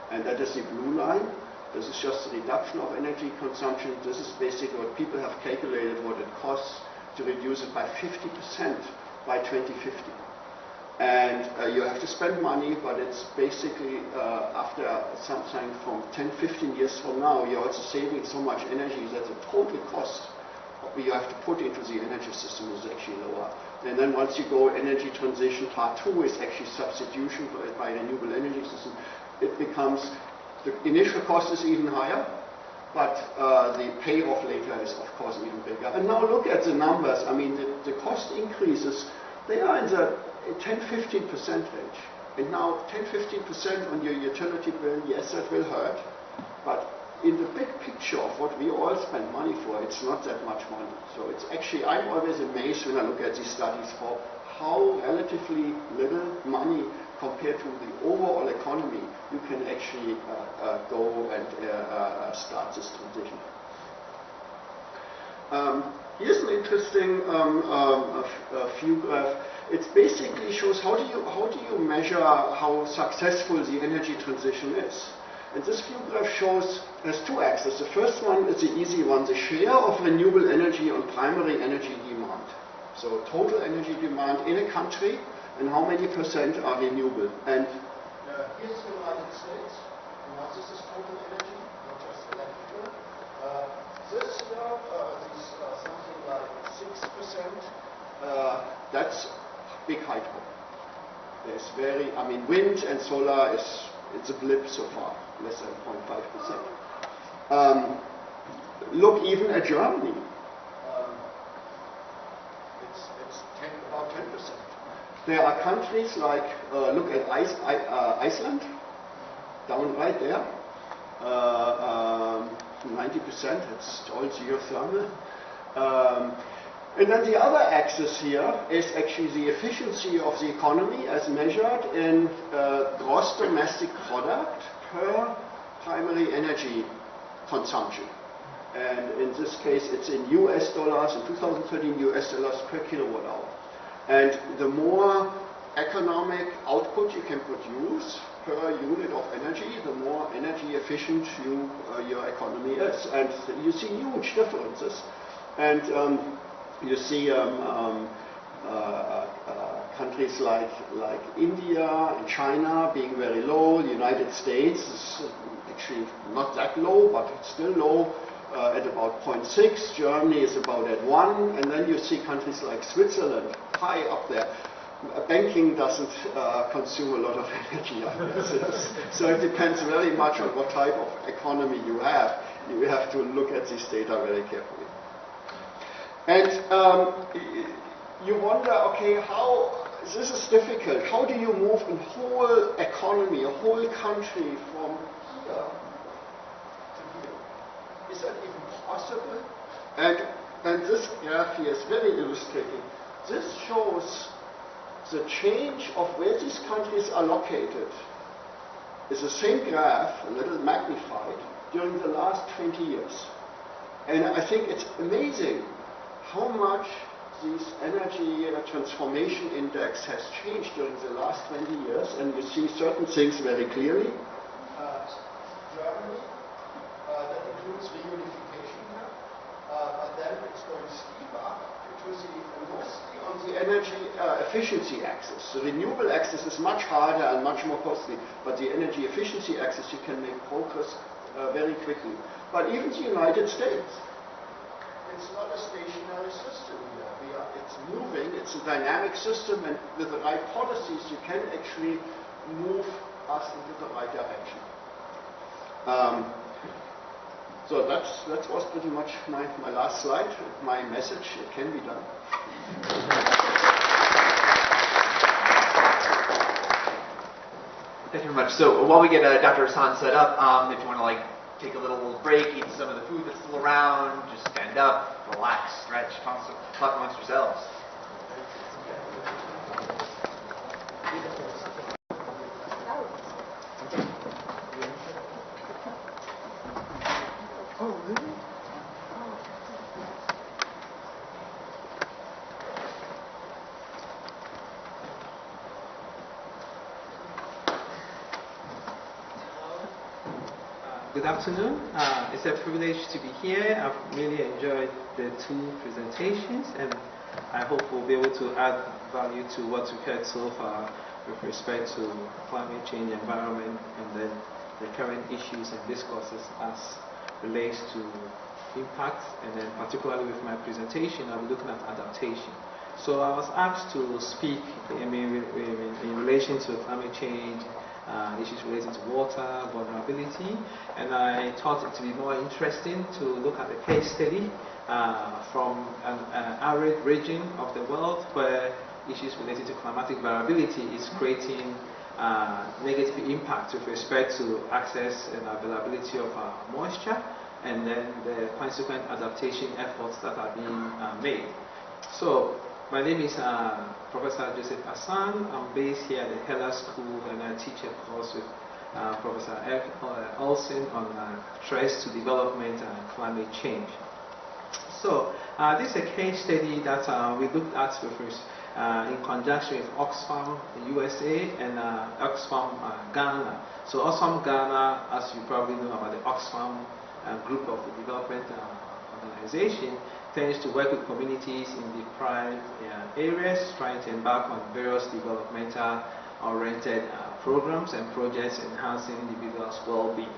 And that is the blue line. This is just the reduction of energy consumption. This is basically what people have calculated what it costs to reduce it by 50% by 2050. And you have to spend money, but it's basically after something from 10-15 years from now, you're also saving so much energy that the total cost you have to put into the energy system is actually lower. And then once you go energy transition, part 2 is actually substitution by renewable energy system. It becomes, the initial cost is even higher, but the payoff later is of course even bigger. And now look at the numbers. I mean, the cost increases, they are in the 10-15% range. And now 10-15% on your utility bill, yes, that will hurt, but in the big picture of what we all spend money for, it's not that much money. So it's actually, I'm always amazed when I look at these studies for how relatively little money compared to the overall economy you can actually go and start this transition. Here's an interesting view graph. It basically shows how do you measure how successful the energy transition is. And this view graph shows, has two axes. The first one is the easy one, the share of renewable energy on primary energy demand. So total energy demand in a country and how many percent are renewable. And here's the United States. Now this is total energy, not just electrical. This here is something like 6%. That's big hydro. There's wind and solar it's a blip so far, less than 0.5%. Look even at Germany. It's about 10%. There are countries like, look at Iceland, down right there. 90%, it's all geothermal. And then the other axis here is actually the efficiency of the economy as measured in gross domestic product per primary energy consumption. And in this case, it's in US dollars, in 2013 US dollars per kilowatt hour. And the more economic output you can produce per unit of energy, the more energy efficient your economy is. And you see huge differences. And you see countries like India and China being very low. The United States is actually not that low, but it's still low at about 0.6. Germany is about at 1. And then you see countries like Switzerland high up there. Banking doesn't consume a lot of energy, I guess. So it depends very much on what type of economy you have. You have to look at this data very carefully. And you wonder, okay, this is difficult. How do you move a whole economy, a whole country from here to here? Is that even possible? And this graph here is very illustrating. This shows the change of where these countries are located. It's the same graph, a little magnified, during the last 20 years. And I think it's amazing how much this energy transformation index has changed during the last 20 years, and you see certain things very clearly. Germany, that includes reunification now, but then it's going steeper mostly on the energy efficiency axis. The renewable axis is much harder and much more costly, but the energy efficiency axis you can make progress very quickly. But even the United States, it's not a stationary system here. It's moving, it's a dynamic system, and with the right policies you can actually move us into the right direction. So that was pretty much my last slide, my message. It can be done. Thank you very much. So while we get Dr. Assan set up, if you want to take a little break, eat some of the food that's still around, just stand up, relax, stretch, talk amongst yourselves. Good afternoon. It's a privilege to be here. I've really enjoyed the two presentations, and I hope we'll be able to add value to what we've heard so far with respect to climate change, environment, and then the current issues and discourses as relates to impact, and then particularly with my presentation, I'll be looking at adaptation. So I was asked to speak in relation to climate change, issues related to water, vulnerability, and I thought it to be more interesting to look at a case study from an arid region of the world where issues related to climatic variability is creating negative impact with respect to access and availability of moisture, and then the consequent adaptation efforts that are being made. So my name is Professor Joseph Assan. I'm based here at the Heller School, and I teach a course with Professor Olson on threats to development and climate change. So this is a case study that we looked at in conjunction with Oxfam USA and Oxfam Ghana. So Oxfam Ghana, as you probably know about the Oxfam group of the development organization, tends to work with communities in deprived areas, trying to embark on various developmental-oriented programs and projects enhancing individuals' well-being.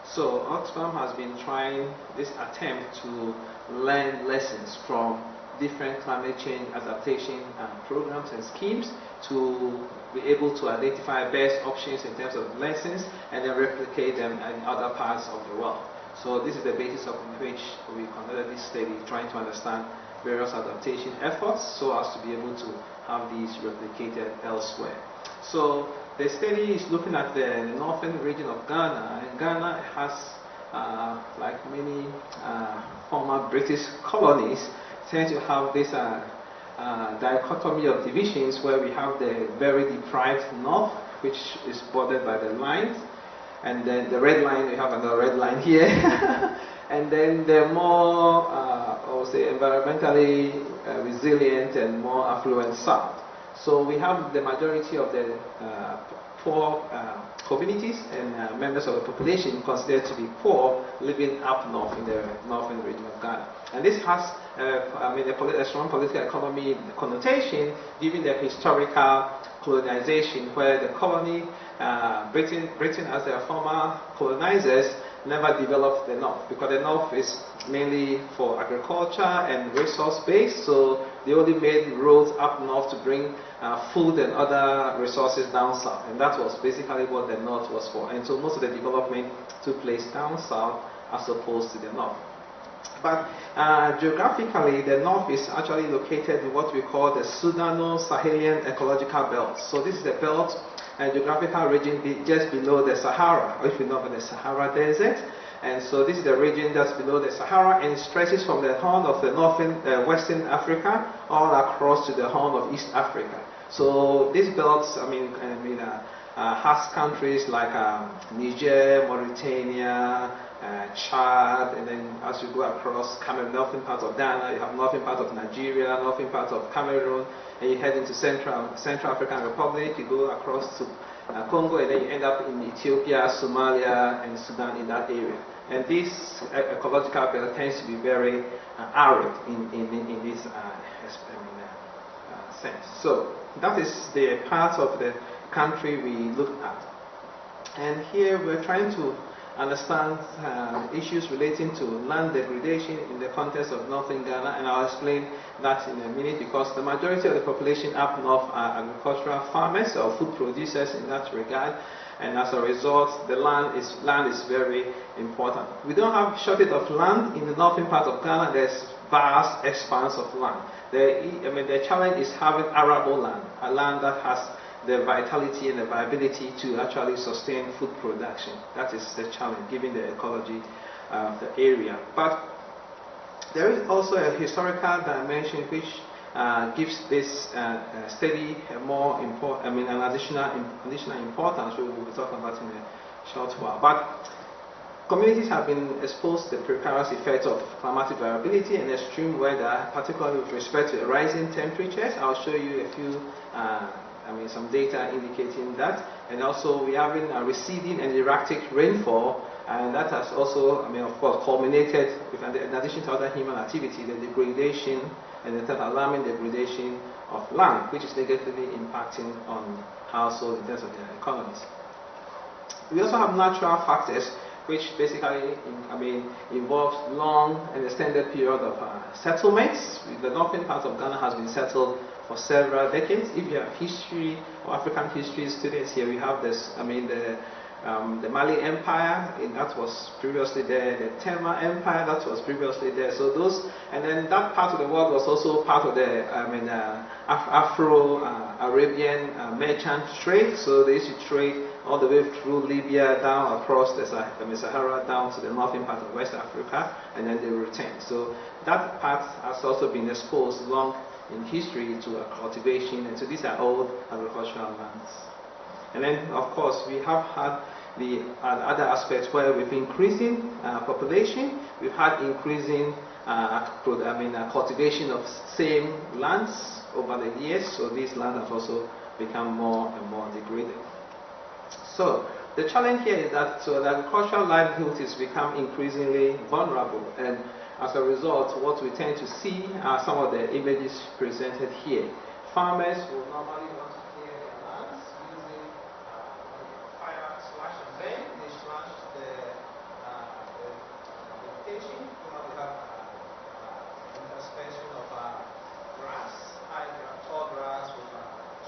So Oxfam has been trying this attempt to learn lessons from different climate change adaptation programs and schemes to be able to identify best options in terms of lessons and then replicate them in other parts of the world. So this is the basis of which we conducted this study, trying to understand various adaptation efforts so as to be able to have these replicated elsewhere. So the study is looking at the northern region of Ghana, and Ghana has, like many former British colonies, tend to have this dichotomy of divisions where we have the very deprived north, which is bordered by the lines, and then the red line, we have another red line here, and then the more, I would say, environmentally resilient and more affluent south. So we have the majority of the poor communities and members of the population considered to be poor living up north in the northern region of Ghana. And this has a strong political economy connotation given the historical colonization where the colony, Britain as their former colonizers, never developed the north because the north is mainly for agriculture and resource based, so they only made roads up north to bring food and other resources down south, and that was basically what the north was for. And so most of the development took place down south as opposed to the north. But geographically, the north is actually located in what we call the Sudano-Sahelian ecological belt. So this is the belt and geographical region just below the Sahara, or if you know about the Sahara Desert. And so this is the region that's below the Sahara and stretches from the Horn of the Western Africa all across to the Horn of East Africa. So these belts, host countries like Niger, Mauritania, Chad, and then as you go across Cameroon, northern part of Ghana, you have northern part of Nigeria, northern part of Cameroon, and you head into Central African Republic, you go across to Congo, and then you end up in Ethiopia, Somalia, and Sudan in that area. And this ecological belt tends to be very arid in this sense. So that is the part of the country we look at. And here we're trying to understand issues relating to land degradation in the context of northern Ghana, and I'll explain that in a minute, because the majority of the population up north are agricultural farmers or food producers in that regard, and as a result the land is very important. We don't have shortage of land in the northern part of Ghana. There's vast expanse of land. The challenge is having arable land, a land that has the vitality and the viability to actually sustain food production. That is the challenge, given the ecology of the area. But there is also a historical dimension which gives this study more an additional importance, which we'll be talking about in a short while. But communities have been exposed to the precarious effects of climatic variability and extreme weather, particularly with respect to rising temperatures. I'll show you a few some data indicating that, and also we have been receding and erratic rainfall, and that has also, of course, culminated with, in addition to other human activity, the degradation and the alarming degradation of land, which is negatively impacting on households in terms of their economies. We also have natural factors which basically involves long and extended period of settlements. The northern part of Ghana has been settled for several decades. If you have history or African history students here, we have this, the Mali Empire, that was previously there, the Tema Empire, that was previously there. So those, and then that part of the world was also part of the Afro-Arabian merchant trade. So they used to trade all the way through Libya, down across the Sahara, down to the northern part of West Africa, and then they return. So that part has also been exposed long in history to cultivation, and so these are all agricultural lands. And then, of course, we have had the other aspects where with increasing population, we've had increasing cultivation of same lands over the years, so these lands have also become more and more degraded. So the challenge here is that the agricultural livelihood has become increasingly vulnerable, and as a result, what we tend to see are some of the images presented here. Farmers will normally want to clear their lands using fire slash and burn. They slash the vegetation. We have interspersing of grass, tall grass with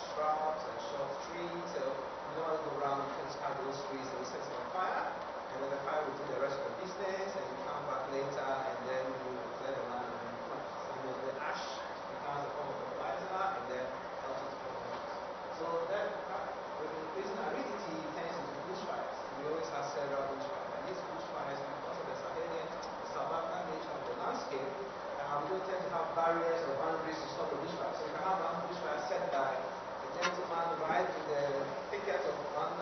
shrubs and short trees. So you don't want to go around and cut those trees and set them on fire. And then the fire will do the rest of the business, and you come back later, and then you clear the land and then plant. So the ash becomes a form of fertilizer, and then helps it to fertilize. So that, with increasing aridity, tends into bushfires. We always have several bushfires. And these bushfires, because of the Sahelian, savanna nature of the landscape, we don't tend to have barriers or boundaries to stop the bushfire. So you can have one bushfire set by a gentleman right in the thicket of one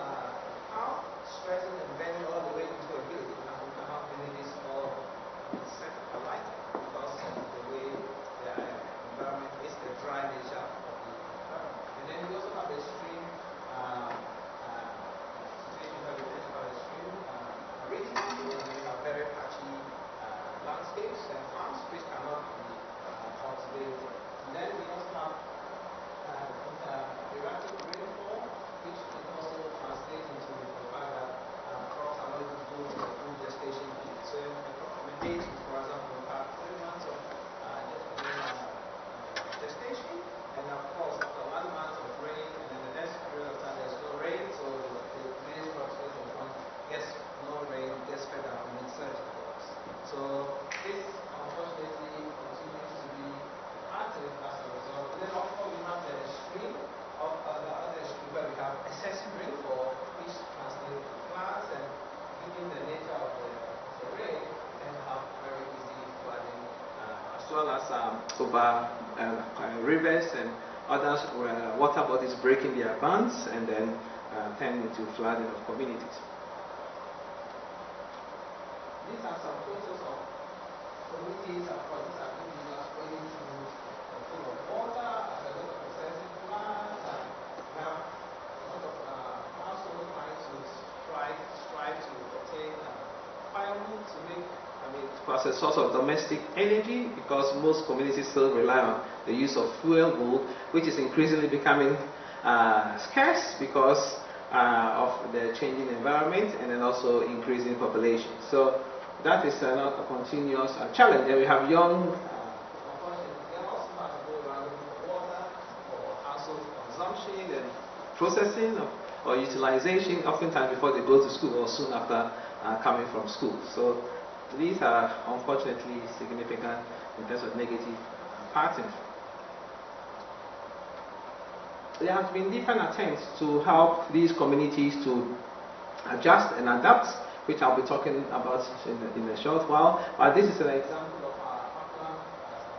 town, stretching and bending all the way into a village, and we can have villages all set alike because of the way the environment is, the dry nature of the environment. And then we also have the stream situation where we tend to have a stream aridity, and we have very patchy landscapes and farms which cannot be cultivated. And then we also have erratic rainfall, which can also translate into the fact that crops are not able to go to the full gestation period. So in a date, for example, we have 3 months of gestation, and of course after 1 month of rain, and then the next period of time there's no rain, so the maize crops gets no rain, gets fed up and it's surge. So this unfortunately continues to be active as a result. And then of course we have the extreme of the other extreme where we have excessive rainfall, which translates to floods, and given the nature of the rain, can have very easy flooding, as well as over rivers and Others were water bodies breaking their bands and then turning into flooding of communities. These are some photos of communities across. These are individuals wading through a pool of water, a lot of processing plants, and we have a lot of households trying to strive to obtain firewood to make. As a source of domestic energy, because most communities still rely on the use of fuel wood, which is increasingly becoming scarce because of the changing environment and then also increasing population. So that is not a continuous challenge. And we have young Consumption and processing or utilization, oftentimes before they go to school or soon after coming from school. So these are unfortunately significant in terms of negative patterns. There have been different attempts to help these communities to adjust and adapt, which I'll be talking about in a short while. But this is an example of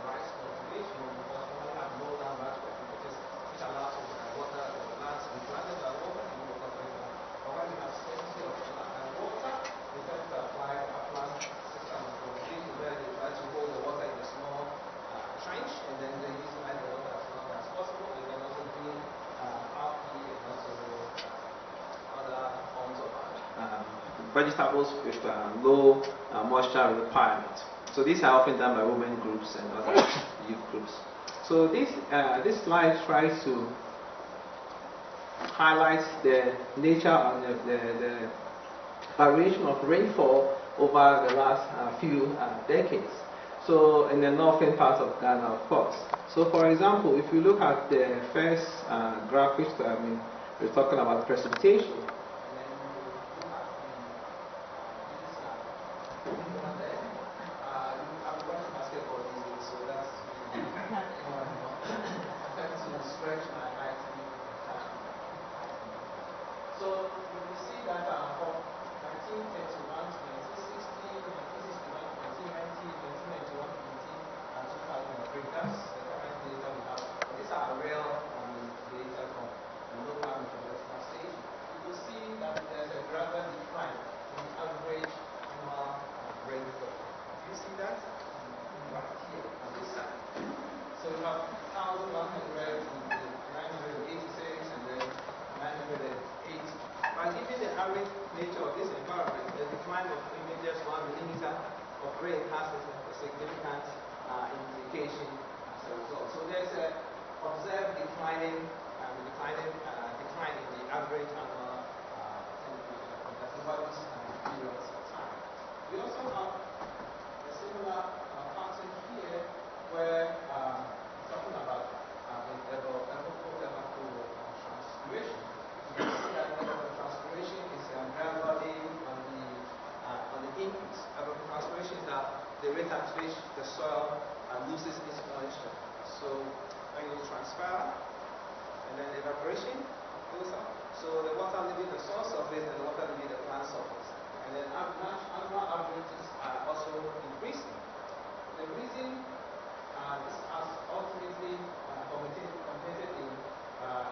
rice cultivation, because we have low land rice cultivation, which allows water the lands to be planted by water and water better. But when we have scarcity of water, we tend to apply upland system of cultivation where they try to hold the water in a small trench and then they utilize the water as long as possible. They can also do algae and also other forms of vegetables with low moisture requirement. So these are often done by women groups and other youth groups. So this slide tries to highlight the nature and the variation of rainfall over the last few decades. So in the northern part of Ghana, of course. So for example, if you look at the first graph, which we're talking about precipitation. So you see that from 1931 to 1960, 1961 to 1990, 1991 to 2003, that's the current data we have. These are real data from the local meteorological station. You will see that there's a gradual decline in the average annual rainfall. Do you see that? Right here on this side. So you have 1,100 to 986 and then 980. But given the average nature of this environment, the decline of even just 1 millimeter of rain has a significant implication as a result. So there's an observed decline in the average annual temperature over these periods of time. We also have a similar pattern here where talking about evapotranspiration. You can see that evapotranspiration is gradually on the increase. Evapotranspiration is the rate at which the soil loses its moisture. So when you transpire, and then evaporation goes up. So the water leaving the soil surface and the water leaving the plant surface. And then annual averages are also increasing. The reason this has ultimately culminated in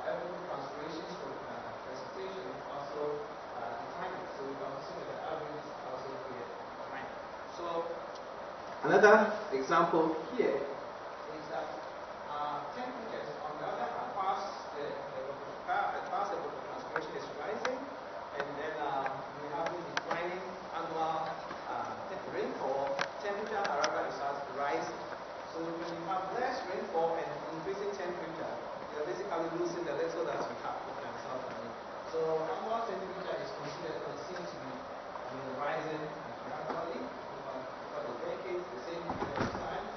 evapotranspiration from precipitation also declining. So we can see that the average is also here declining. So another example here is that temperatures, on the other hand, past evapotranspiration is rising, and then we have been declining annual rainfall. Temperature, however, is rising. So when you have less rainfall and increasing temperature, you're basically losing the little that we have. So annual temperature is considered continuing to be rising gradually over the decades, the same period of time.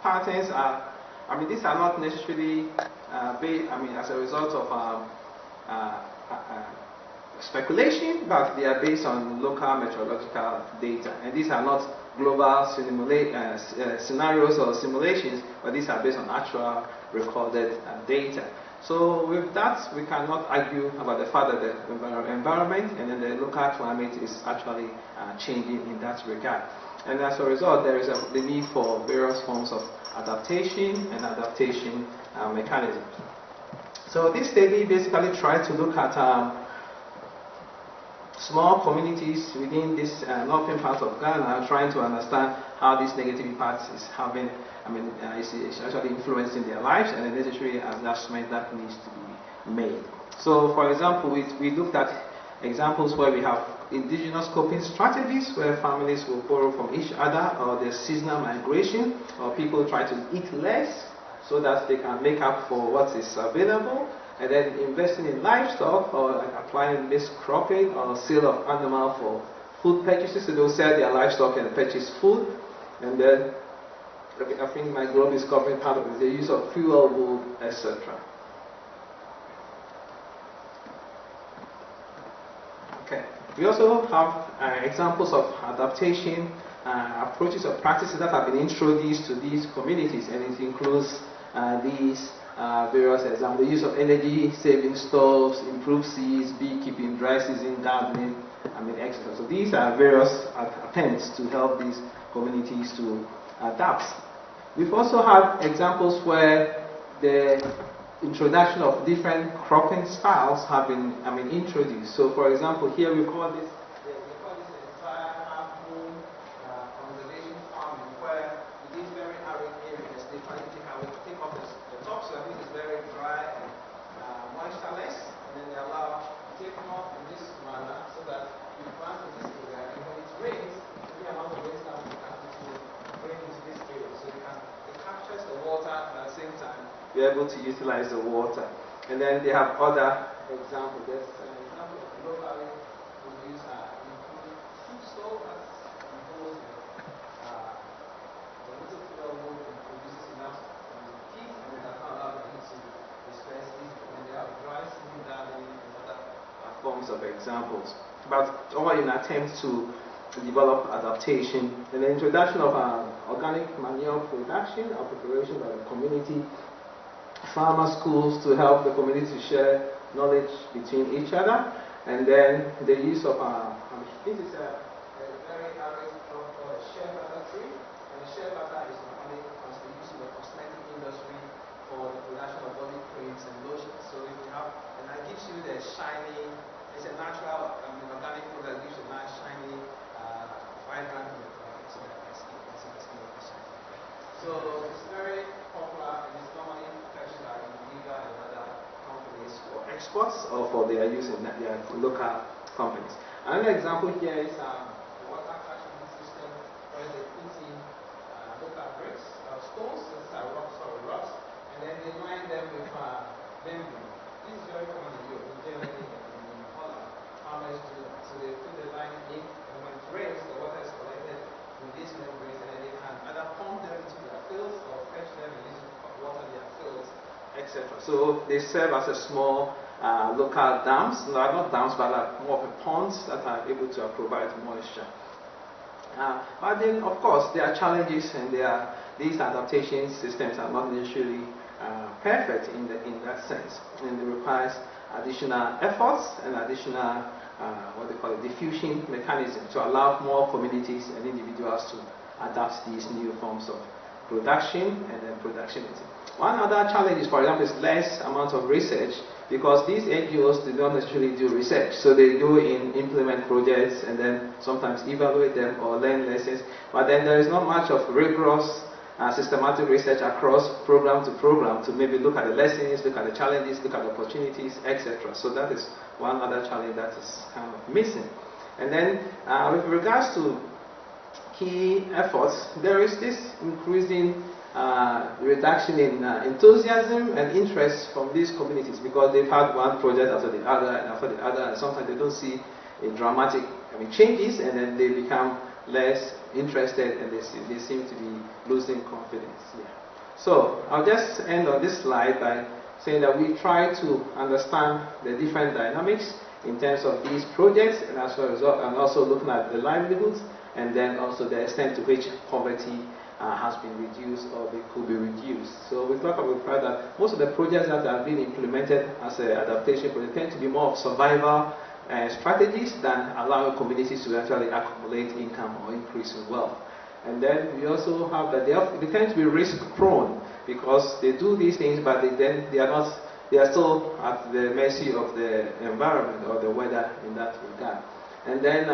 patterns are, these are not necessarily as a result of speculation, but they are based on local meteorological data. And these are not global scenarios or simulations, but these are based on actual recorded data. So with that, we cannot argue about the fact that the environment and then the local climate is actually changing in that regard. And as a result, there is the need for various forms of adaptation and adaptation mechanisms. So this study basically tried to look at small communities within this northern part of Ghana, trying to understand how this negative impact is having, is actually influencing their lives and the necessary adjustment that needs to be made. So, for example, we looked at examples where we have indigenous coping strategies, where families will borrow from each other, or there's seasonal migration, or people try to eat less so that they can make up for what is available. And then investing in livestock, or like applying mixed cropping or sale of animal for food purchases. So they'll sell their livestock and purchase food. And then I think my group is covering part of it, the use of fuel, wool, etc. Okay. We also have examples of adaptation approaches or practices that have been introduced to these communities, and it includes these various examples: the use of energy-saving stoves, improved seeds, beekeeping, dry season gardening, etc. So these are various attempts to help these communities to adapt. We've also had examples where the introduction of different cropping styles have been introduced. So, for example, here we call this entire half-moon conservation farming, where in these very arid areas they try to take off the topsoil, which is very dry and moistureless, and then they allow taking off in this manner so that you plant in this area, and when it rains, the amount of rain that will come to rain into this area, so it captures the water and at the same time you're able to utilize the water. And then they have other examples. There's an example of locally produce include food stove that enables the little fuel wood and produces enough heat, and it does not allow the heat to disperse easily. And they have dry season gardening and other forms of examples. But all in attempt to develop adaptation, and the introduction of organic manure production or preparation by the community, farmer schools to help the community to share knowledge between each other, and then the use of this is a very average crop called a shea butter tree, and the shea butter is normally used in the cosmetic industry for the production of body creams and lotions. So if you have, and that gives you the shiny, it's a natural organic product that gives you a nice shiny, vibrant look, so that the skin will be shiny. So it's very popular, and it's normally purchased by Indiva and other companies for exports or for their use in their local companies. Another example here is the water catchment system, where they put in local bricks, stones, these are rocks, and then they line them with membrane. This is very common in Europe, generally in Holland. Farmers do that. So they put the line in, and when it rains, the water is collected with these membranes, and then they can either pump them into their fields or fetch them and use to water their fields, etc. So they serve as a small local dams, not dams, but more of a ponds that are able to provide moisture. But then, of course, there are challenges, and these adaptation systems are not necessarily perfect in that sense, and it requires additional efforts and additional what they call a diffusion mechanism to allow more communities and individuals to adapt these new forms of production and then productivity. One other challenge is, for example, is less amount of research, because these NGOs, they don't necessarily do research. So they go in, implement projects, and then sometimes evaluate them or learn lessons. But then there is not much of rigorous systematic research across program to program to maybe look at the lessons, look at the challenges, look at the opportunities, etc. So that is one other challenge that is kind of missing. And then with regards to key efforts, there is this increasing reduction in enthusiasm and interest from these communities, because they've had one project after the other and after the other, and sometimes they don't see a dramatic changes, and then they become less interested, and they seem to be losing confidence. Yeah. So I'll just end on this slide by saying that we try to understand the different dynamics in terms of these projects, and as a result, and also looking at the livelihoods, and then also the extent to which poverty has been reduced or they could be reduced. So we talk about the fact that most of the projects that have been implemented as an adaptation project tend to be more of survival strategies than allowing communities to actually accumulate income or increase in wealth. And then we also have that they tend to be risk prone because they do these things, but they are still at the mercy of the environment or the weather in that regard. And then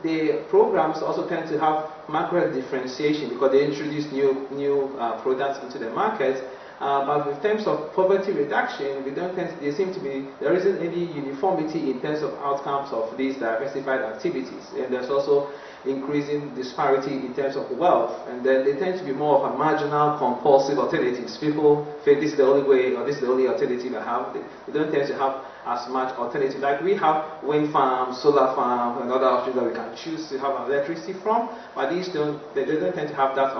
the programs also tend to have market differentiation because they introduce new products into the market. But in terms of poverty reduction, there isn't any uniformity in terms of outcomes of these diversified activities. And there's also increasing disparity in terms of wealth. And then they tend to be more of a marginal, compulsive alternatives. People think this is the only way or this is the only alternative I have. They don't tend to have as much alternative. Like we have wind farms, solar farms, and other options that we can choose to have electricity from, but these they don't tend to have that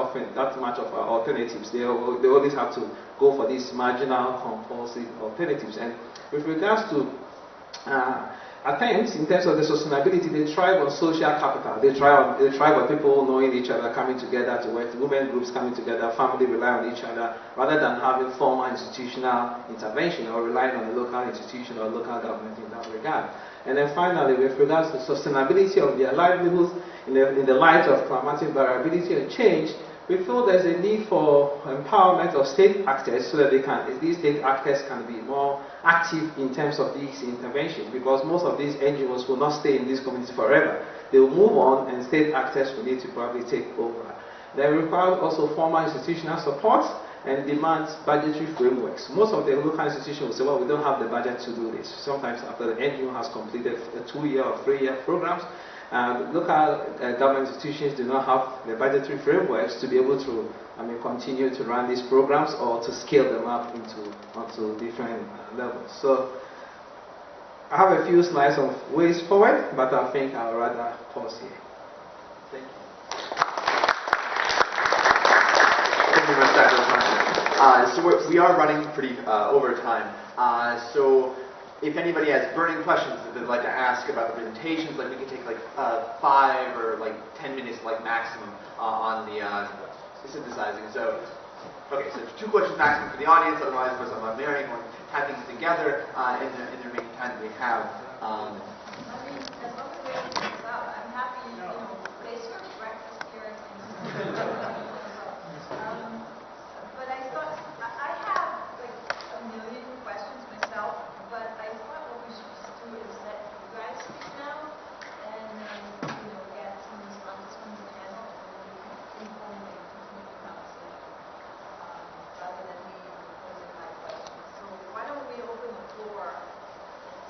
much of alternatives. They always have to go for these marginal, compulsive alternatives. And with regards to attempts in terms of the sustainability, they thrive on social capital. They thrive on people knowing each other, coming together to work, women groups coming together, family rely on each other, rather than having formal institutional intervention or relying on a local institution or local government in that regard. And then finally, with regards to sustainability of their livelihoods in the light of climatic variability and change, we feel there's a need for empowerment of state actors so that these state actors can be more active in terms of these interventions, because most of these NGOs will not stay in these communities forever. They will move on, and state actors will need to probably take over. They require also formal institutional support and demands budgetary frameworks. Most of the local institutions will say, well, we don't have the budget to do this. Sometimes after the NGO has completed a 2-year or 3-year programs, local government institutions do not have the budgetary frameworks to be able to continue to run these programs or to scale them up onto different levels. So I have a few slides of ways forward, but I think I'll rather pause here. Thank you. Thank you very much, Dr. So we are running pretty over time. So if anybody has burning questions that they'd like to ask about the presentations, like we can take like 5 or like 10 minutes like maximum on the synthesizing. So, okay, so 2 questions maximum for the audience, otherwise of course I'm marrying or typing together in the remaining time that we have. I mean, as long as we can this up, I'm happy, they serve breakfast here. But I thought, I have like a million questions myself, but I thought what we should just do is let you guys speak now and get some responses from the panel, and then we can informally continue the conversation rather than me posing my questions. So why don't we open the floor and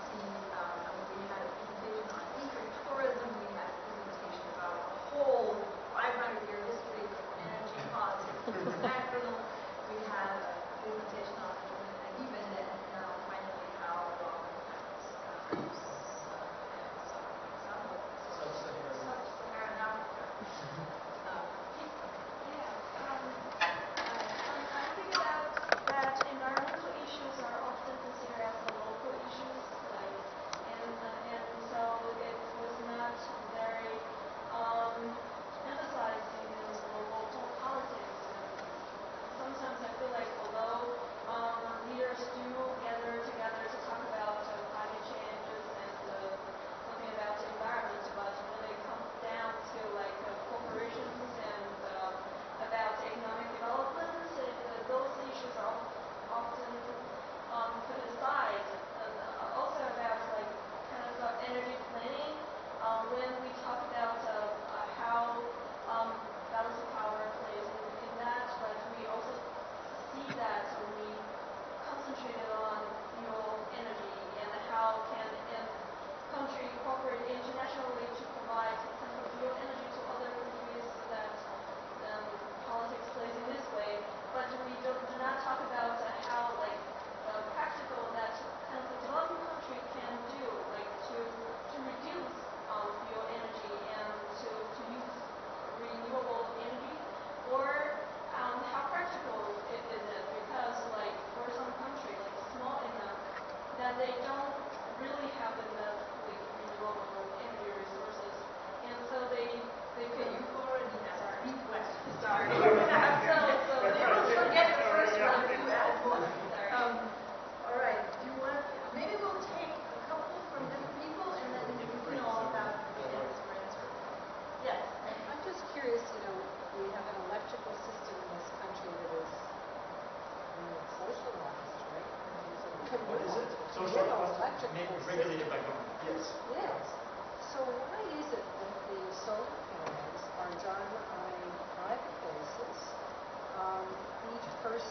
see, we had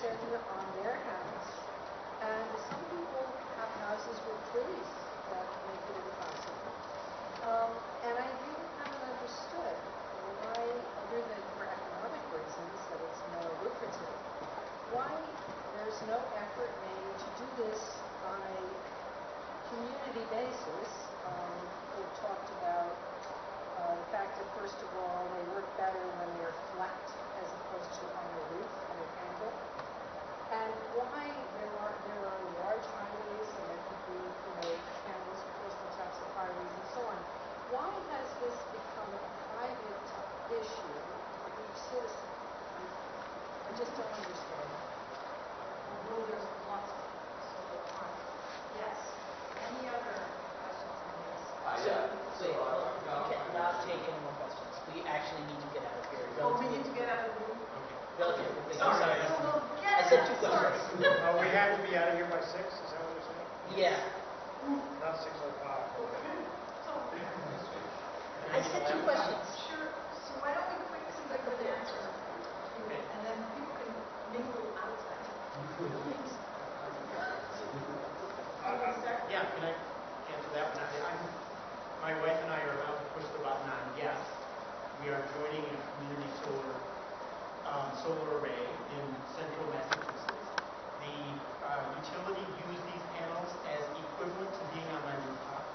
in on their house. And some people have houses with trees that make it impossible. And I really haven't understood why, other than for economic reasons, that it's more lucrative, why there's no effort made to do this on a community basis. We've talked about the fact that, first of all, they work better when they're flat as opposed to on the roof at an angle. And why there are large highways and there could be, panels placed on tops of highways and so on. Why has this become a private issue for each citizen? I just don't understand. Although there's lots of solar farms. Yes. Any other questions on this? You cannot take any more questions. We actually need to get out of here. Oh, we need to get out of the room? Relatively quickly. Sorry. So we'll I get said out. 2 Sorry. questions. We have to be out of here by 6, is that what you're saying? Yeah. Not 6:05. I said 2 questions. Sure. So why don't we quickly get good answers, and then people can mingle outside. Yeah, can I answer that one? My wife and I are about to push the button on yes. We are joining a community solar array in central Massachusetts. The utility used these panels as equivalent to being on my rooftop.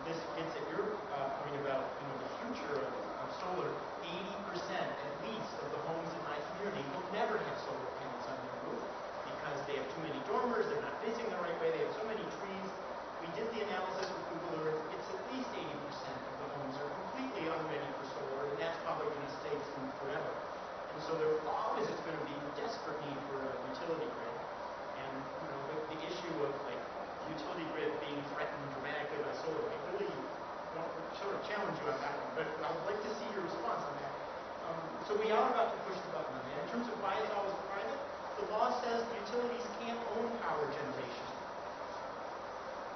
This gets at your point about the future of solar. 80% at least of the homes in my community will never have solar panels on their roof because they have too many dormers, they're not facing the right way, they have so many trees. We did the analysis with Google Earth. It's at least 80% of the homes are completely unready for solar, and that's probably going to stay true forever. And so there always is going to be a desperate need for a utility grid. And the issue of utility grid being threatened dramatically by solar, I really don't sort of challenge you on that one, but I would like to see your response on that. So we are about to push the button on that. In terms of why it's always private, the law says utilities can't own power generation.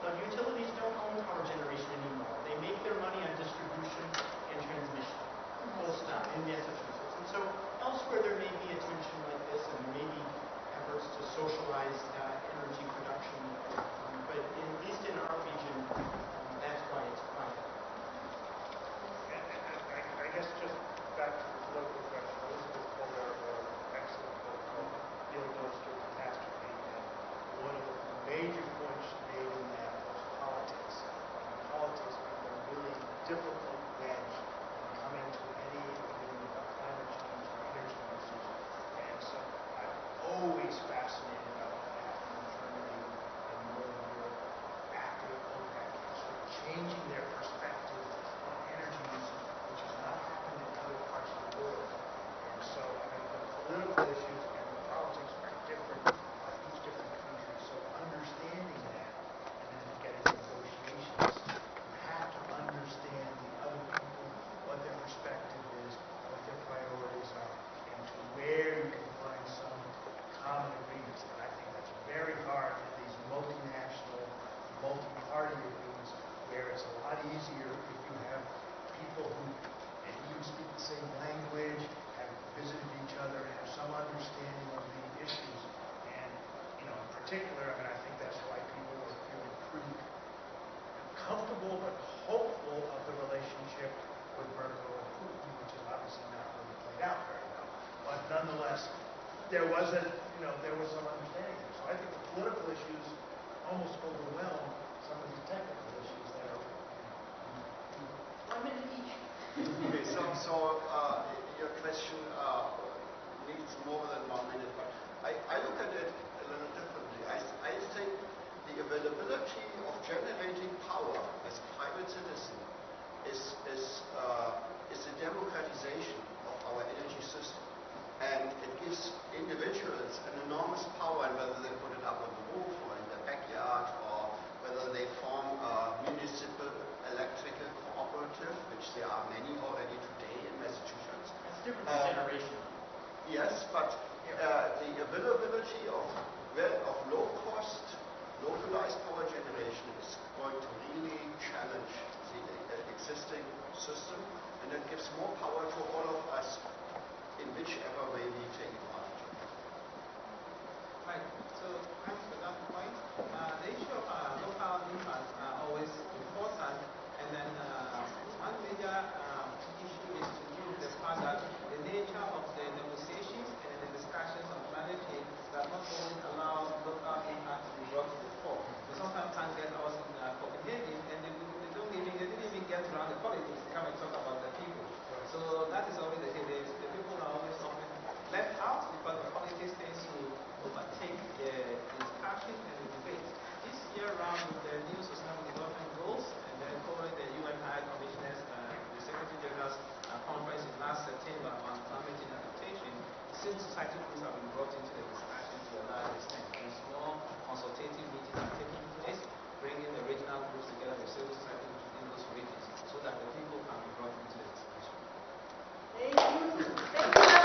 Now, utilities don't own power generation anymore. They make their money on distribution and transmission. Full stop in Massachusetts. And so elsewhere there may be attention like this, and there may be efforts to socialize energy production. But at least in our region, that's why it's private. I guess just back to the political question, Elizabeth called our excellent book called Field Notes to Catastrophe, and one of the major points she made in that was politics. Politics become a really difficult wedge in coming to any agreement about climate change or energy usage. And so I'm always fascinated about what happened in Germany and Northern Europe after OPEC, sort of changing their perspective on energy usage, which has not happened in other parts of the world. And so the political issues and the politics are different in each different country. So understanding that and then to get into negotiations, you have to understand the other people, what their perspective is, what their priorities are, and to where you can find some common agreements. And I think that's very hard in these multinational, multi-party agreements where it's a lot easier if you have people who maybe even speak the same language, have visited each other, have some understanding of the issues. And, in particular, I think that's why people were feeling pretty comfortable but hopeful of the relationship with Merkel and Putin, which is obviously not really played out very well. But nonetheless, there was some understanding. So I think the political issues almost overwhelm some of these technical issues that are. 1 minute each. Okay, so your question needs more than 1 minute, but I look at it a little differently. I think the availability of generating power as a private citizen is a democratization of our energy system. And it gives individuals an enormous power in whether they put it up on the roof or in their backyard or whether they form a municipal electrical cooperative, which there are many already today in Massachusetts. It's different from generation. Yes, but the availability of low-cost, localized power generation is going to really challenge the existing system, and it gives more power to all of us in whichever way we take advantage of it. Right. So thanks for that point. The issue of local impact are always important, and then one major issue is to do with the fact that the nature of the negotiations and the discussions on climate change does not always allow local impact to be brought to the fore. We sometimes can't get us in Copenhagen, and they didn't even get around the politics to come and talk about the people. So that is always the case. The people are always often left out because the politics tends to overtake the discussion and the debate. This year round with the new sustainable development goals and then following the UN High Commissioner's, the Secretary General's conference in last September on climate change adaptation, civil society groups have been brought into the discussion to a large extent. And small consultative meetings are taking place, bringing the regional groups together with civil society groups in those regions so that the people can be brought into the discussion. Thank you. Thank you.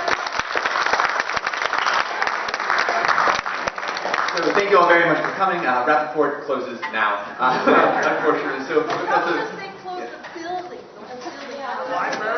So thank you all very much for coming. Rappaport closes now, unfortunately. So because of They closed the building, the whole building. Library.